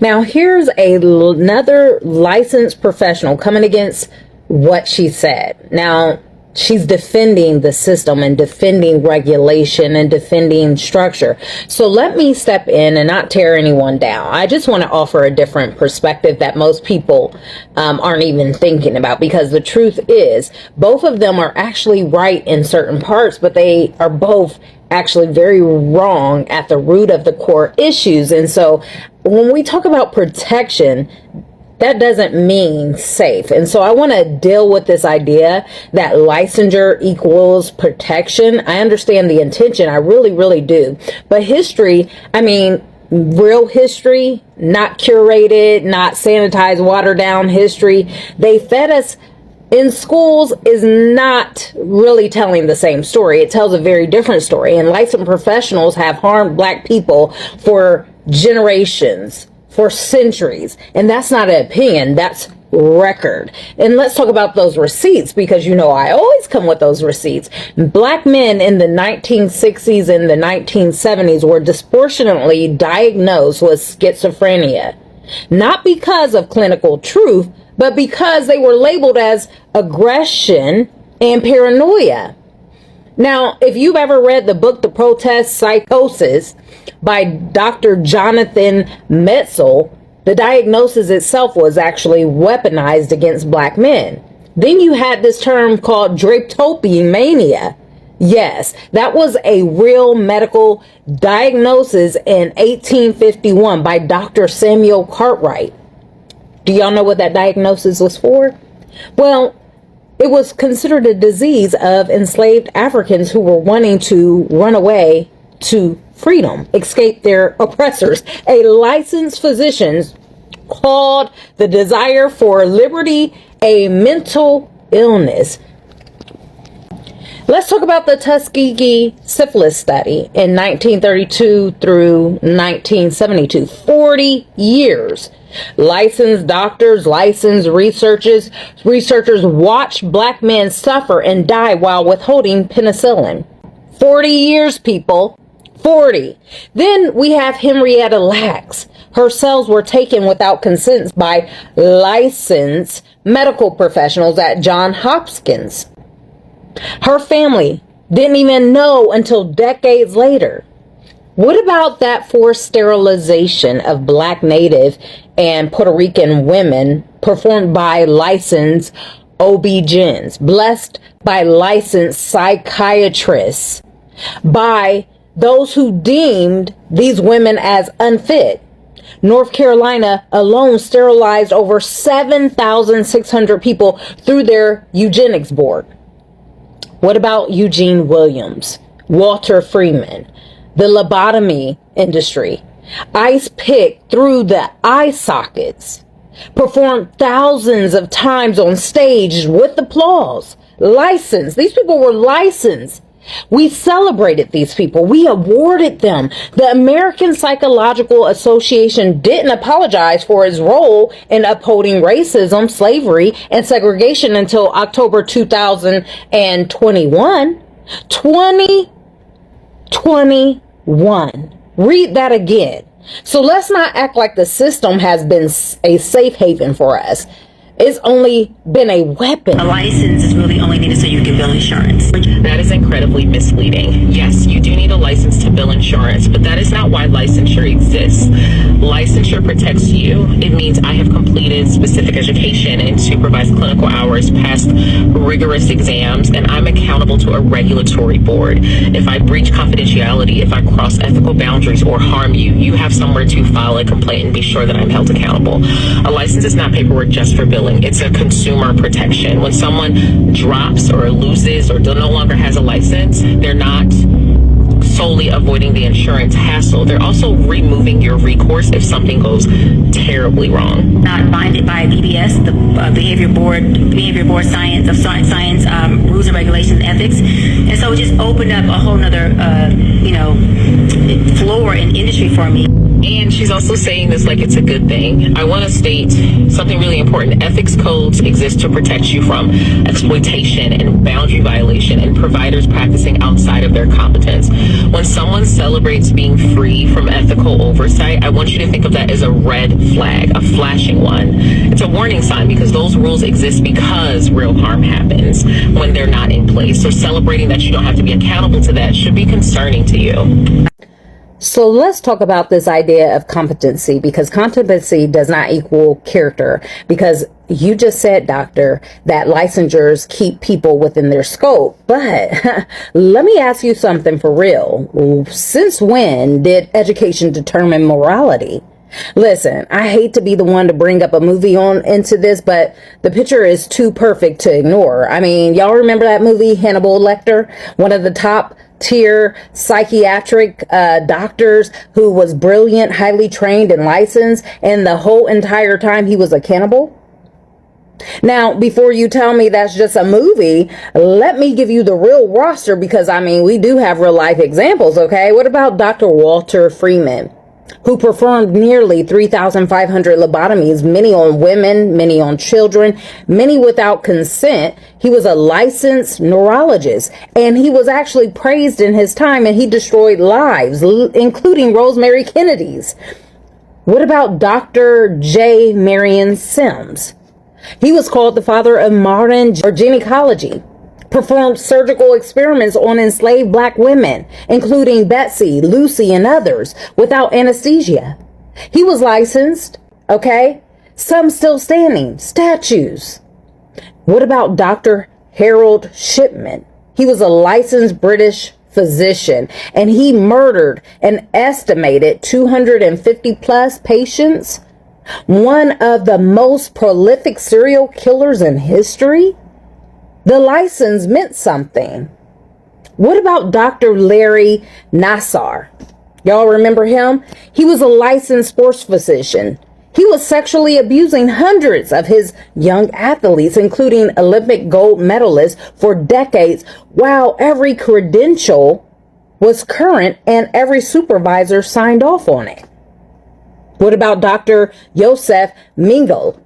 Now, here's another licensed professional coming against what she said. Now, she's defending the system and defending regulation and defending structure. So let me step in and not tear anyone down. I just want to offer a different perspective that most people aren't even thinking about, because the truth is both of them are actually right in certain parts, but they are both actually very wrong at the root of the core issues. And so when we talk about protection, that doesn't mean safe. And so I want to deal with this idea that licensure equals protection. I understand the intention. I really, really do. But history, I mean, real history, not curated, not sanitized, watered down history they fed us in schools is not really telling the same story. It tells a very different story. And licensed professionals have harmed Black people for generations, for centuries. And that's not an opinion, that's record. And let's talk about those receipts, because you know I always come with those receipts. Black men in the 1960s and the 1970s were disproportionately diagnosed with schizophrenia, not because of clinical truth, but because they were labeled as aggression and paranoia. Now, if you've ever read the book The Protest Psychosis by Dr. Jonathan Metzl, the diagnosis itself was actually weaponized against Black men. Then you had this term called drapetomania. Yes, that was a real medical diagnosis in 1851 by Dr. Samuel Cartwright. Do y'all know what that diagnosis was for? Well, it was considered a disease of enslaved Africans who were wanting to run away to freedom, escape their oppressors. A licensed physician called the desire for liberty a mental illness. Let's talk about the Tuskegee syphilis study in 1932 through 1972. 40 years. Licensed doctors, licensed researchers watched Black men suffer and die while withholding penicillin. 40 years, people. 40. Then we have Henrietta Lacks. Her cells were taken without consent by licensed medical professionals at Johns Hopkins. Her family didn't even know until decades later. What about that forced sterilization of Black, Native, and Puerto Rican women performed by licensed OB-GYNs, blessed by licensed psychiatrists, by those who deemed these women as unfit? North Carolina alone sterilized over 7,600 people through their eugenics board. What about Eugene Williams, Walter Freeman, the lobotomy industry? Ice picked through the eye sockets. performed thousands of times on stage with applause, licensed. These people were licensed. We celebrated these people. We awarded them. The American Psychological Association didn't apologize for its role in upholding racism, slavery, and segregation until October 2021. 2021. Read that again. So let's not act like the system has been a safe haven for us. It's only been a weapon. A license is really only needed so you can bill insurance. That is incredibly misleading. Yes, you do need a license to bill insurance, but that is not why licensure exists. Licensure protects you. It means I have completed specific education and supervised clinical hours, passed rigorous exams, and I'm accountable to a regulatory board. If I breach confidentiality, if I cross ethical boundaries or harm you, you have somewhere to file a complaint and be sure that I'm held accountable. A license is not paperwork just for billing. It's a consumer protection. When someone drops or loses or no longer has a license, they're not solely avoiding the insurance hassle. They're also removing your recourse if something goes terribly wrong. Not binded by BBS, the behavior board science rules and regulations, ethics, and so it just opened up a whole nother floor in industry for me. And she's also saying this like it's a good thing. I want to state something really important. Ethics codes exist to protect you from exploitation and boundary violation and providers practicing outside of their competence. When someone celebrates being free from ethical oversight, I want you to think of that as a red flag, a flashing one. It's a warning sign because those rules exist because real harm happens when they're not in place. So celebrating that you don't have to be accountable to that should be concerning to you. So let's talk about this idea of competency, because competency does not equal character. Because you just said, doctor, that licensures keep people within their scope. But let me ask you something for real. Since when did education determine morality? Listen, I hate to be the one to bring up a movie on into this, but the picture is too perfect to ignore. I mean, y'all remember that movie, Hannibal Lecter? One of the top tier psychiatric doctors who was brilliant, highly trained and licensed, and the whole entire time he was a cannibal. Now, before you tell me that's just a movie, let me give you the real roster, because I mean, we do have real life examples, okay? What about Dr. Walter Freeman, who performed nearly 3,500 lobotomies, many on women, many on children, many without consent? He was a licensed neurologist, and he was actually praised in his time, and he destroyed lives, including Rosemary Kennedy's. What about Dr. J. Marion Sims? He was called the father of modern gynecology, performed surgical experiments on enslaved black women, including Betsy, Lucy, and others, without anesthesia. He was licensed, okay? Some still standing, statues. What about Dr. Harold Shipman? He was a licensed British physician, and he murdered an estimated 250 plus patients. One of the most prolific serial killers in history. The license meant something. What about Dr. Larry Nassar? Y'all remember him? He was a licensed sports physician. He was sexually abusing hundreds of his young athletes, including Olympic gold medalists, for decades, while every credential was current and every supervisor signed off on it. What about Dr. Joseph Mengele?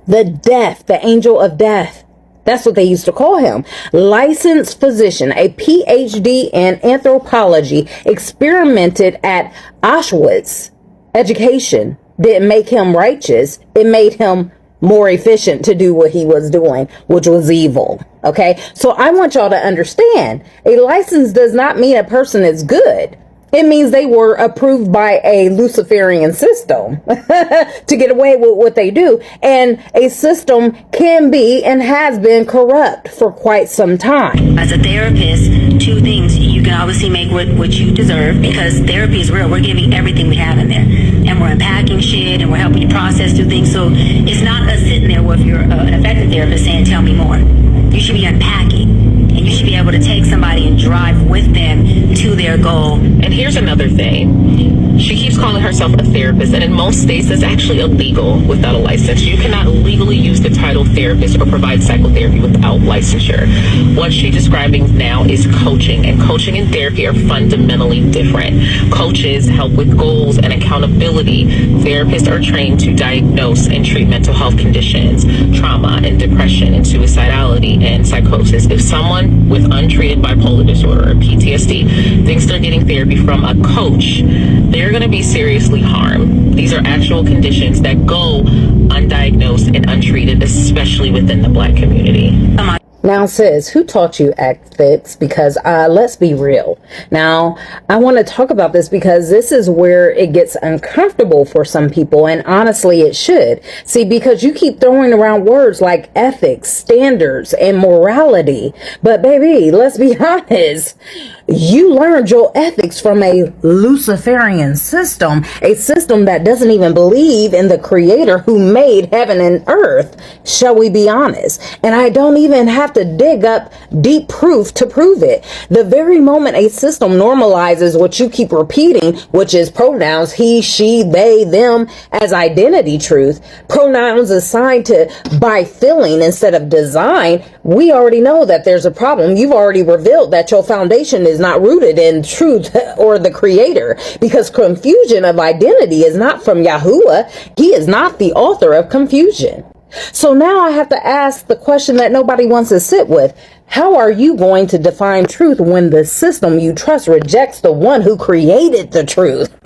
The angel of death. That's what they used to call him. Licensed physician, a PhD in anthropology, experimented at Auschwitz. Education didn't make him righteous. It made him more efficient to do what he was doing, which was evil. Okay? So I want y'all to understand, a license does not mean a person is good. It means they were approved by a Luciferian system to get away with what they do. And a system can be and has been corrupt for quite some time. As a therapist, two things. You can obviously make what you deserve, because therapy is real. We're giving everything we have in there. And we're unpacking shit, and we're helping you process through things. So it's not us sitting there with your an effective therapist saying, tell me more. You should be unpacking. And you should be able to take somebody and drive with them to their goal. And here's another thing. She keeps calling herself a therapist, and in most states that's actually illegal without a license. You cannot legally use the title therapist or provide psychotherapy without licensure. What she's describing now is coaching, and coaching and therapy are fundamentally different. Coaches help with goals and accountability. Therapists are trained to diagnose and treat mental health conditions, trauma and depression and suicidality and psychosis. If someone with untreated bipolar disorder or PTSD thinks they're getting therapy from a coach, they're going to be seriously harmed. These are actual conditions that go undiagnosed and untreated, especially within the Black community. Now, sis, who taught you ethics? Because let's be real. Now, I want to talk about this because this is where it gets uncomfortable for some people, and honestly, it should. See, because you keep throwing around words like ethics, standards, and morality. But baby, let's be honest. You learned your ethics from a Luciferian system, a system that doesn't even believe in the creator who made heaven and earth. Shall we be honest? And I don't even have to dig up deep proof to prove it. The very moment a system normalizes what you keep repeating, which is pronouns he, she, they, them as identity truth, pronouns assigned to by feeling instead of design, we already know that there's a problem. You've already revealed that your foundation is not rooted in truth or the creator, because confusion of identity is not from Yahuwah. He is not the author of confusion. So now I have to ask the question that nobody wants to sit with. How are you going to define truth when the system you trust rejects the one who created the truth?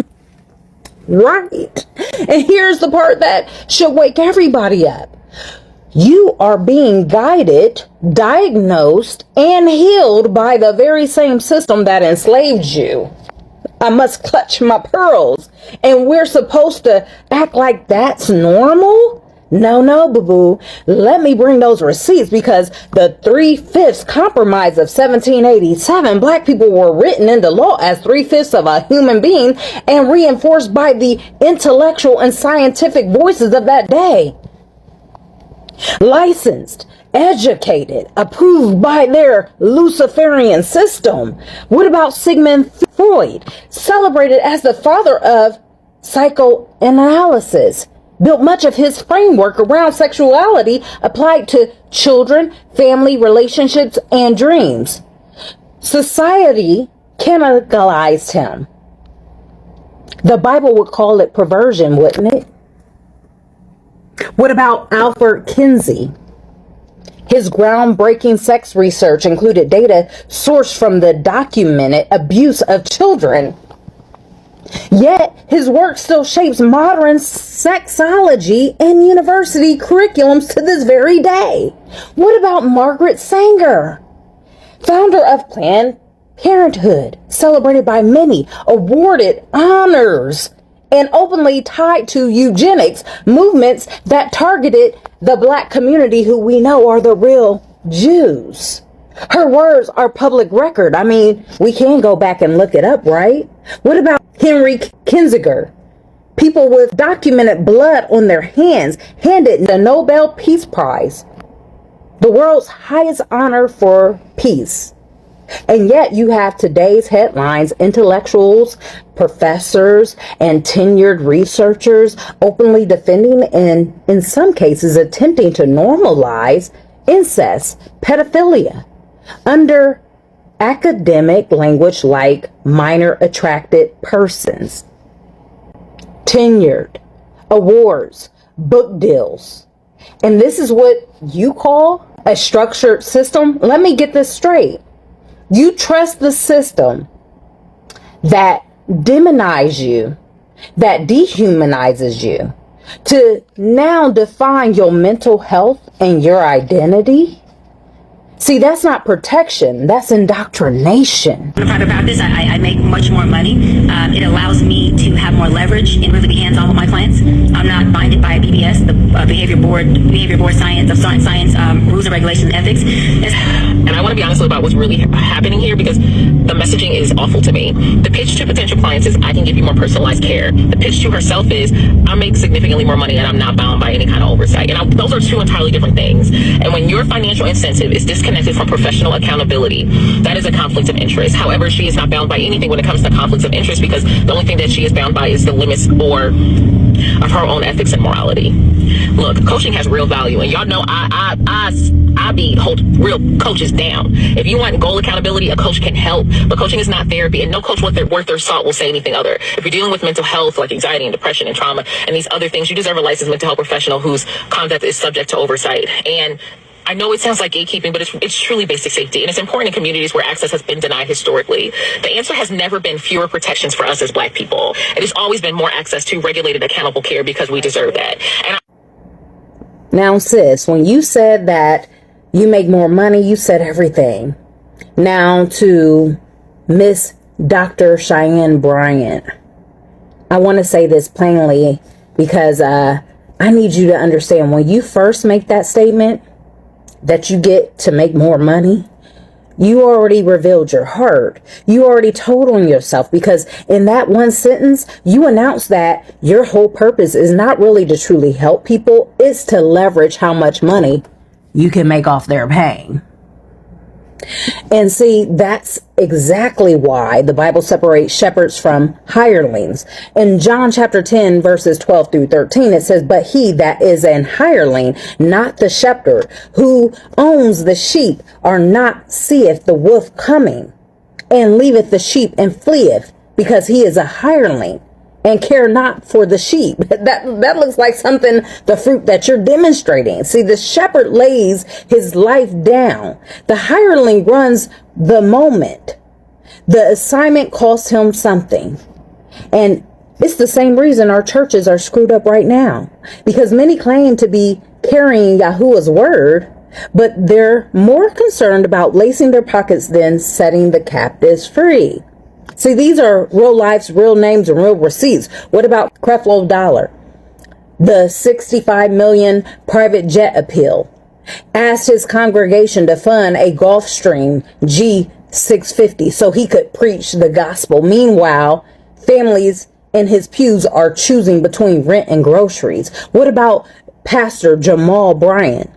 Right. And here's the part that should wake everybody up. You are being guided, diagnosed, and healed by the very same system that enslaved you. I must clutch my pearls. And we're supposed to act like that's normal? No, boo-boo. Let me bring those receipts, because the 3/5 compromise of 1787, Black people were written into law as 3/5 of a human being and reinforced by the intellectual and scientific voices of that day. Licensed, educated, approved by their Luciferian system. What about Sigmund Freud, celebrated as the father of psychoanalysis? Built much of his framework around sexuality applied to children, family, relationships, and dreams. Society cannibalized him. The Bible would call it perversion, wouldn't it? What about Alfred Kinsey? His groundbreaking sex research included data sourced from the documented abuse of children. Yet, his work still shapes modern sexology and university curriculums to this very day. What about Margaret Sanger, founder of Planned Parenthood, celebrated by many, awarded honors, and openly tied to eugenics movements that targeted the Black community, who we know are the real Jews? Her words are public record. I mean, we can go back and look it up, right? What about Henry Kissinger? People with documented blood on their hands handed the Nobel Peace Prize, the world's highest honor for peace. And yet you have today's headlines, intellectuals, professors, and tenured researchers openly defending and, in some cases, attempting to normalize incest, pedophilia, under academic language like minor attracted persons, tenured, awards, book deals. And this is what you call a structured system? Let me get this straight. You trust the system that demonizes you, that dehumanizes you, to now define your mental health and your identity? See, that's not protection. That's indoctrination. The part about this, I make much more money. It allows me to have more leverage and really be hands-on with my clients. I'm not binded by BBS, the Behavior Board Science of Science Rules and Regulations and Ethics. And I want to be honest about what's really happening here, because the messaging is awful to me. The pitch to potential clients is, I can give you more personalized care. The pitch to herself is, I make significantly more money and I'm not bound by any kind of oversight. And those are two entirely different things. And when your financial incentive is disconnected from professional accountability, that is a conflict of interest. However, she is not bound by anything when it comes to conflicts of interest, because the only thing that she is bound by is the limits of her own ethics and morality. Look, coaching has real value, and y'all know I hold real coaches down. If you want goal accountability, a coach can help, but coaching is not therapy, and no coach worth their salt will say anything other. If you're dealing with mental health, like anxiety and depression and trauma and these other things, you deserve a licensed mental health professional whose conduct is subject to oversight. And I know it sounds like gatekeeping, but it's truly basic safety, and it's important in communities where access has been denied historically. The answer has never been fewer protections for us as Black people. It has always been more access to regulated, accountable care, because we deserve that. Now, sis, when you said that you make more money, you said everything. Now, to Miss Dr. Cheyyanne Bryant, I want to say this plainly, because I need you to understand, when you first make that statement that you get to make more money, you already revealed your heart. You already told on yourself, because in that one sentence, you announced that your whole purpose is not really to truly help people. It's to leverage how much money you can make off their pain. And see, that's exactly why the Bible separates shepherds from hirelings. In John chapter 10, verses 12 through 13, it says, "But he that is an hireling, not the shepherd, who owns the sheep, or not seeth the wolf coming, and leaveth the sheep and fleeth, because he is a hireling, and care not for the sheep." That looks like something, the fruit that you're demonstrating. See, the shepherd lays his life down. The hireling runs the moment. The assignment costs him something. And it's the same reason our churches are screwed up right now, because many claim to be carrying Yahuwah's word, but they're more concerned about lacing their pockets than setting the captives free. See, these are real lives, real names, and real receipts. What about Creflo Dollar? The 65 million private jet appeal. Asked his congregation to fund a Gulfstream G650 so he could preach the gospel. Meanwhile, families in his pews are choosing between rent and groceries. What about Pastor Jamal Bryant?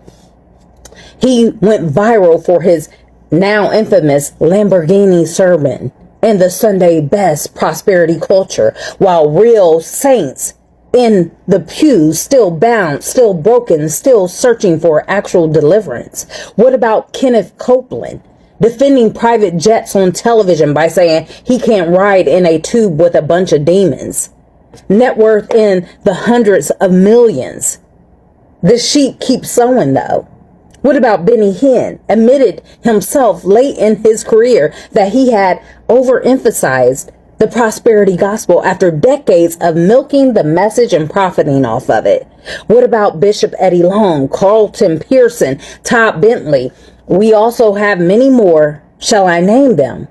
He went viral for his now infamous Lamborghini sermon and the Sunday best prosperity culture, while real saints in the pews still bound, still broken, still searching for actual deliverance. What about Kenneth Copeland defending private jets on television by saying he can't ride in a tube with a bunch of demons? Net worth in the hundreds of millions. The sheep keep sowing though. What about Benny Hinn? Admitted himself late in his career that he had overemphasized the prosperity gospel after decades of milking the message and profiting off of it. What about Bishop Eddie Long, Carlton Pearson, Todd Bentley? We also have many more. Shall I name them?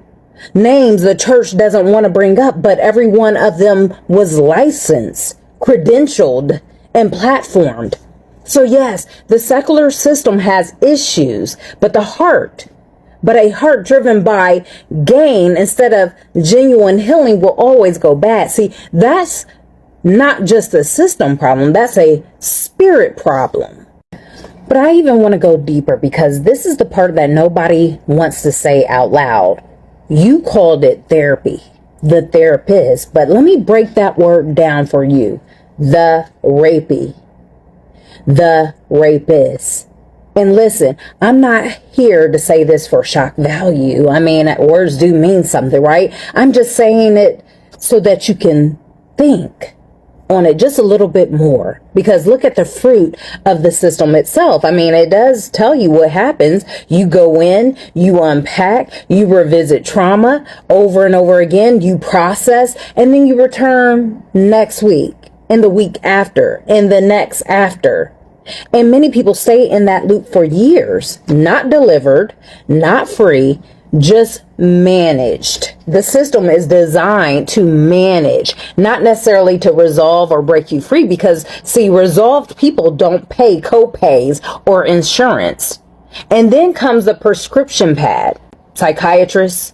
Names the church doesn't want to bring up, but every one of them was licensed, credentialed, and platformed. So yes, the secular system has issues, but a heart driven by gain instead of genuine healing will always go bad. See, that's not just a system problem, that's a spirit problem. But I even want to go deeper, because this is the part that nobody wants to say out loud. You called it therapy, the therapist, but let me break that word down for you. The rapee. The rapist. And listen, I'm not here to say this for shock value. I mean, words do mean something, right? I'm just saying it so that you can think on it just a little bit more, because look at the fruit of the system itself. I mean, it does tell you what happens. You go in, you unpack, you revisit trauma over and over again, you process, and then you return next week, and the week after, and the next after. And many people stay in that loop for years, not delivered, not free, just managed. The system is designed to manage, not necessarily to resolve or break you free, because see, resolved people don't pay co-pays or insurance. And then comes the prescription pad, psychiatrists,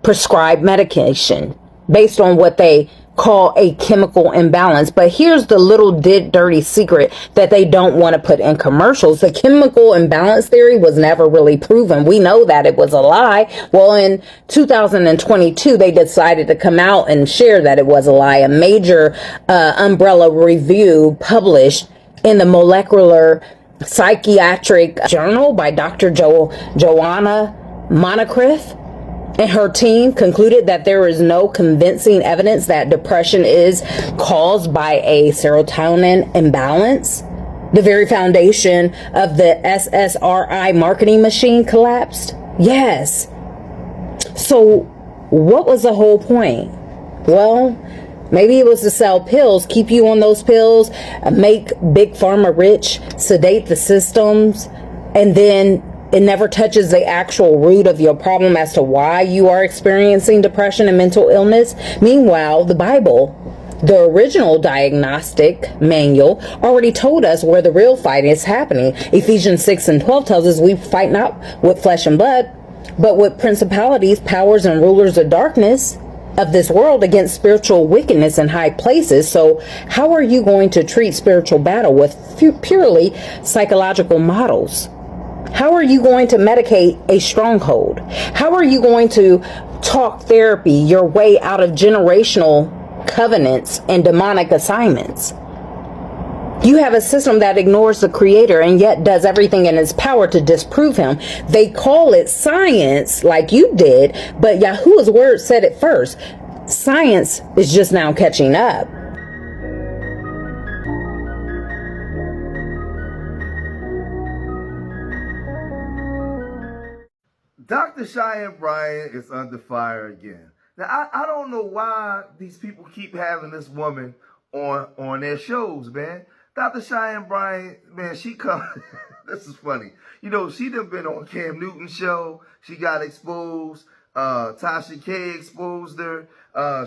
prescribed medication based on what they call a chemical imbalance. But here's the little dirty secret that they don't want to put in commercials. The chemical imbalance theory was never really proven. We know that it was a lie. Well, in 2022, they decided to come out and share that it was a lie. A major umbrella review published in the Molecular Psychiatric Journal by Dr. Joanna Moncrief and her team concluded that there is no convincing evidence that depression is caused by a serotonin imbalance. The very foundation of the SSRI marketing machine collapsed. Yes. So what was the whole point? Well, maybe it was to sell pills, keep you on those pills, make big pharma rich, sedate the systems, and then it never touches the actual root of your problem as to why you are experiencing depression and mental illness. Meanwhile, the Bible, the original diagnostic manual, already told us where the real fight is happening. Ephesians 6:12 tells us we fight not with flesh and blood, but with principalities, powers, and rulers of darkness of this world against spiritual wickedness in high places. So how are you going to treat spiritual battle with purely psychological models? How are you going to medicate a stronghold? How are you going to talk therapy your way out of generational covenants and demonic assignments? You have a system that ignores the creator and yet does everything in its power to disprove him. They call it science like you did, but Yahuwah's word said it first. Science is just now catching up. Dr. Cheyyanne Bryant is under fire again. Now, I don't know why these people keep having this woman on their shows, man. Dr. Cheyyanne Bryant, man, she come. This is funny. You know, she done been on Cam Newton's show. She got exposed. Tasha K exposed her.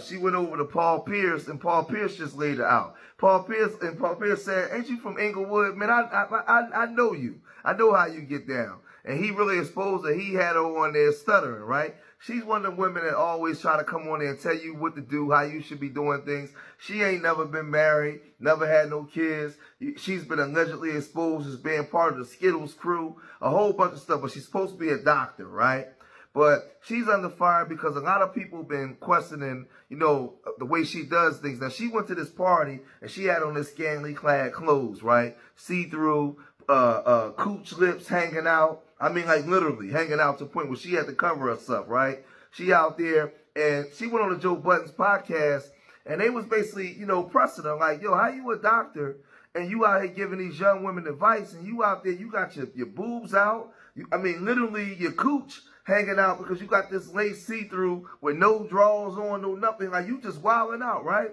She went over to Paul Pierce, and Paul Pierce just laid her out. Paul Pierce said, "Ain't you from Inglewood, man? I know you. I know how you get down." And he really exposed her. He had her on there stuttering, right? She's one of the women that always try to come on there and tell you what to do, how you should be doing things. She ain't never been married, never had no kids. She's been allegedly exposed as being part of the Skittles crew, a whole bunch of stuff. But she's supposed to be a doctor, right? But she's under fire because a lot of people have been questioning, you know, the way she does things. Now, she went to this party and she had on this scantily clad clothes, right? See-through, cooch lips hanging out. I mean, like literally hanging out to the point where she had to cover herself, right? She out there and she went on the Joe Budden's podcast and they was basically, you know, pressing her like, yo, how you a doctor and you out here giving these young women advice and you out there, you got your boobs out. I mean, literally your cooch hanging out because you got this lace see-through with no drawers on, no nothing. Like you just wilding out, right?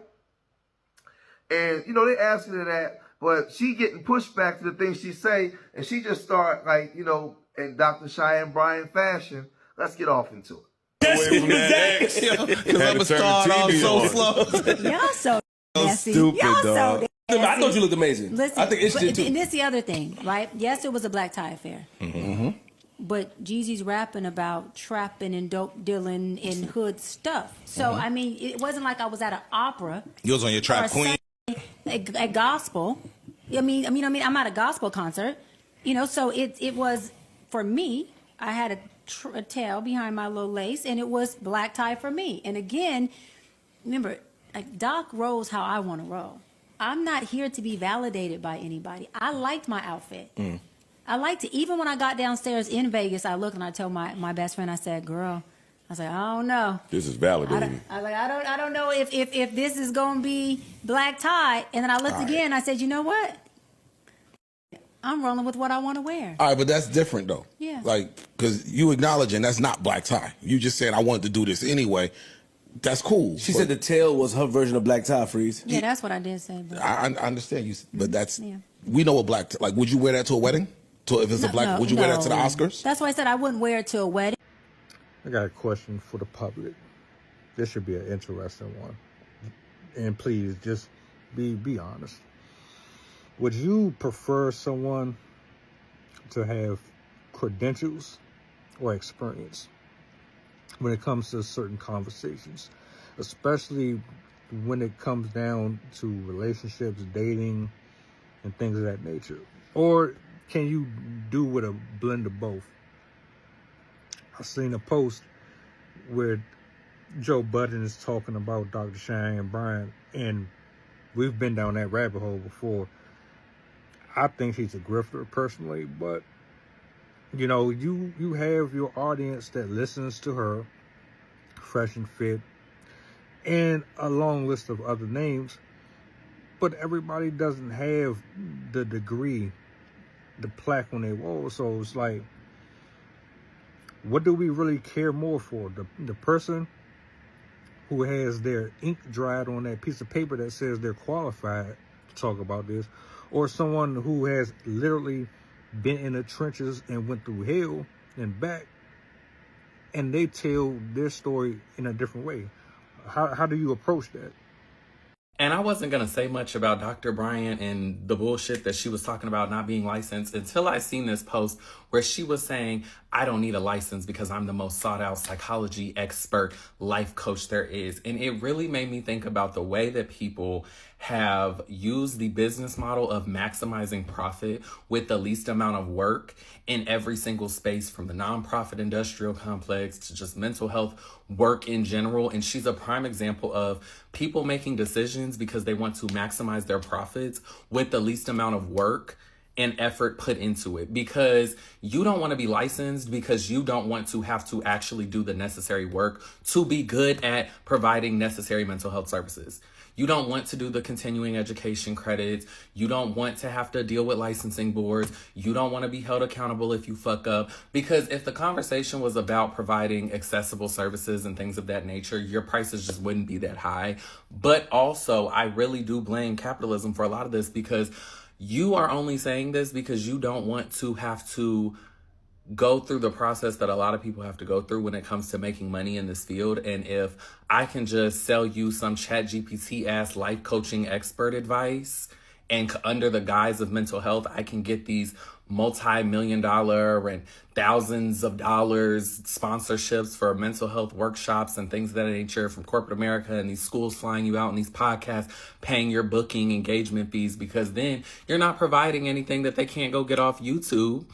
And, you know, they asking her that, but she getting pushed back to the things she say and she just start like, you know, in Dr. Cheyyanne Bryant fashion. Let's get off into it. Because I'm a start off so slow. Y'all so nasty. Stupid, Y'all dog. so I thought you looked amazing. Listen, I think it's but, too. and this is the other thing, right? Yes, it was a black tie affair. Mm-hmm. But Jeezy's rapping about trapping and dope dealing and hood stuff. So, I mean, it wasn't like I was at an opera. You was on your trap queen. A gospel. I mean, I'm at a gospel concert. You know, so it was, for me, I had a tail behind my little lace, and it was black tie for me. And again, remember, like Doc rolls how I want to roll. I'm not here to be validated by anybody. I liked my outfit. I liked it. Even when I got downstairs in Vegas, I looked and I told my best friend, I said, girl, I was like, I don't know. This is validating. I don't know if this is going to be black tie. And then I looked again, I said, you know what? I'm rolling with what I want to wear. All right, but that's different though. Yeah. Like, because you acknowledging that's not black tie. You just saying I wanted to do this anyway. That's cool. She said the tail was her version of black tie, Freeze. Yeah, that's what I did say. But I understand you, but that's we know what black tie. Like, would you wear that to a wedding? To if it's a black, would you wear that to the Oscars? That's why I said I wouldn't wear it to a wedding. I got a question for the public. This should be an interesting one. And please, just be honest. Would you prefer someone to have credentials or experience? when it comes to certain conversations, especially when it comes down to relationships, dating, and things of that nature? Or can you do with a blend of both? I seen a post where Joe Budden is talking about Dr. Cheyyanne Bryant, and we've been down that rabbit hole before. I think she's a grifter personally, but you know, you have your audience that listens to her, Fresh and Fit, and a long list of other names, but everybody doesn't have the degree, the plaque on their wall. So it's like, what do we really care more for? The person who has their ink dried on that piece of paper that says they're qualified to talk about this, or someone who has literally been in the trenches and went through hell and back, and they tell their story in a different way? How do you approach that? And I wasn't going to say much about Dr. Bryant and the bullshit that she was talking about not being licensed until I seen this post where she was saying, I don't need a license because I'm the most sought out psychology expert, life coach there is. And it really made me think about the way that people have used the business model of maximizing profit with the least amount of work in every single space, from the nonprofit industrial complex to just mental health work in general. And she's a prime example of people making decisions because they want to maximize their profits with the least amount of work and effort put into it, because you don't want to be licensed because you don't want to have to actually do the necessary work to be good at providing necessary mental health services. You don't want to do the continuing education credits. You don't want to have to deal with licensing boards. You don't want to be held accountable if you fuck up. Because if the conversation was about providing accessible services and things of that nature, your prices just wouldn't be that high. But also, I really do blame capitalism for a lot of this, because you are only saying this because you don't want to have to go through the process that a lot of people have to go through when it comes to making money in this field. And if I can just sell you some ChatGPT ass life coaching expert advice, and under the guise of mental health, I can get these multi-million-dollar and thousands of dollars sponsorships for mental health workshops and things of that nature from corporate America, and these schools flying you out, and these podcasts paying your booking engagement fees, because then you're not providing anything that they can't go get off YouTube.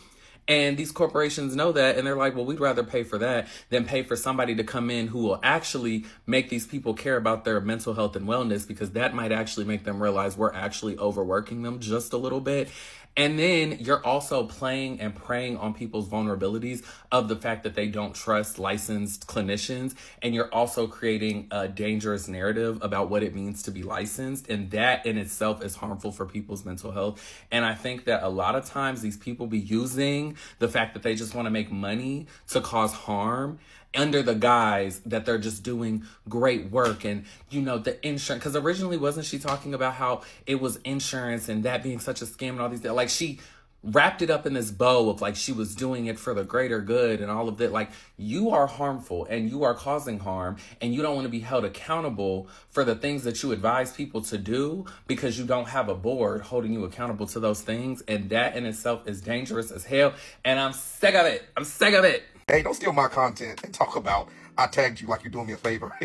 And these corporations know that, and they're like, well, we'd rather pay for that than pay for somebody to come in who will actually make these people care about their mental health and wellness, because that might actually make them realize we're actually overworking them just a little bit. And then you're also playing and preying on people's vulnerabilities of the fact that they don't trust licensed clinicians. And you're also creating a dangerous narrative about what it means to be licensed. And that in itself is harmful for people's mental health. And I think that a lot of times these people be using the fact that they just want to make money to cause harm under the guise that they're just doing great work. And, you know, the insurance, because originally wasn't she talking about how it was insurance and that being such a scam and all these, like, she wrapped it up in this bow of like she was doing it for the greater good and all of that. Like, you are harmful and you are causing harm, and you don't want to be held accountable for the things that you advise people to do because you don't have a board holding you accountable to those things. And that in itself is dangerous as hell. And I'm sick of it. I'm sick of it. Hey, don't steal my content and talk about I tagged you like you're doing me a favor.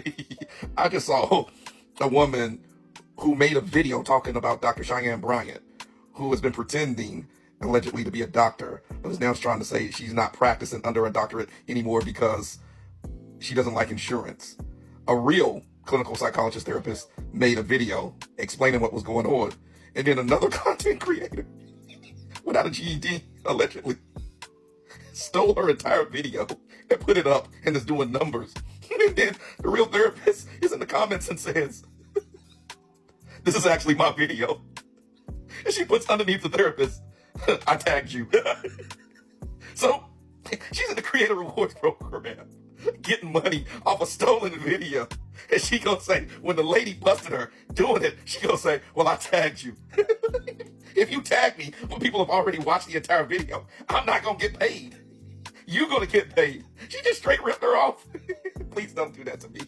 I just saw a woman who made a video talking about Dr. Cheyyanne Bryant, who has been pretending allegedly to be a doctor, but is now trying to say she's not practicing under a doctorate anymore because she doesn't like insurance. A real clinical psychologist therapist made a video explaining what was going on. And then another content creator without a GED, allegedly, stole her entire video and put it up and is doing numbers. And then the real therapist is in the comments and says, this is actually my video. And she puts underneath the therapist, I tagged you. So she's in the Creator Rewards program, getting money off a stolen video. And she gonna say, when the lady busted her doing it, she gonna say, well, I tagged you. If you tag me when people have already watched the entire video, I'm not gonna get paid. You're gonna get paid. She just straight ripped her off. Please don't do that to me.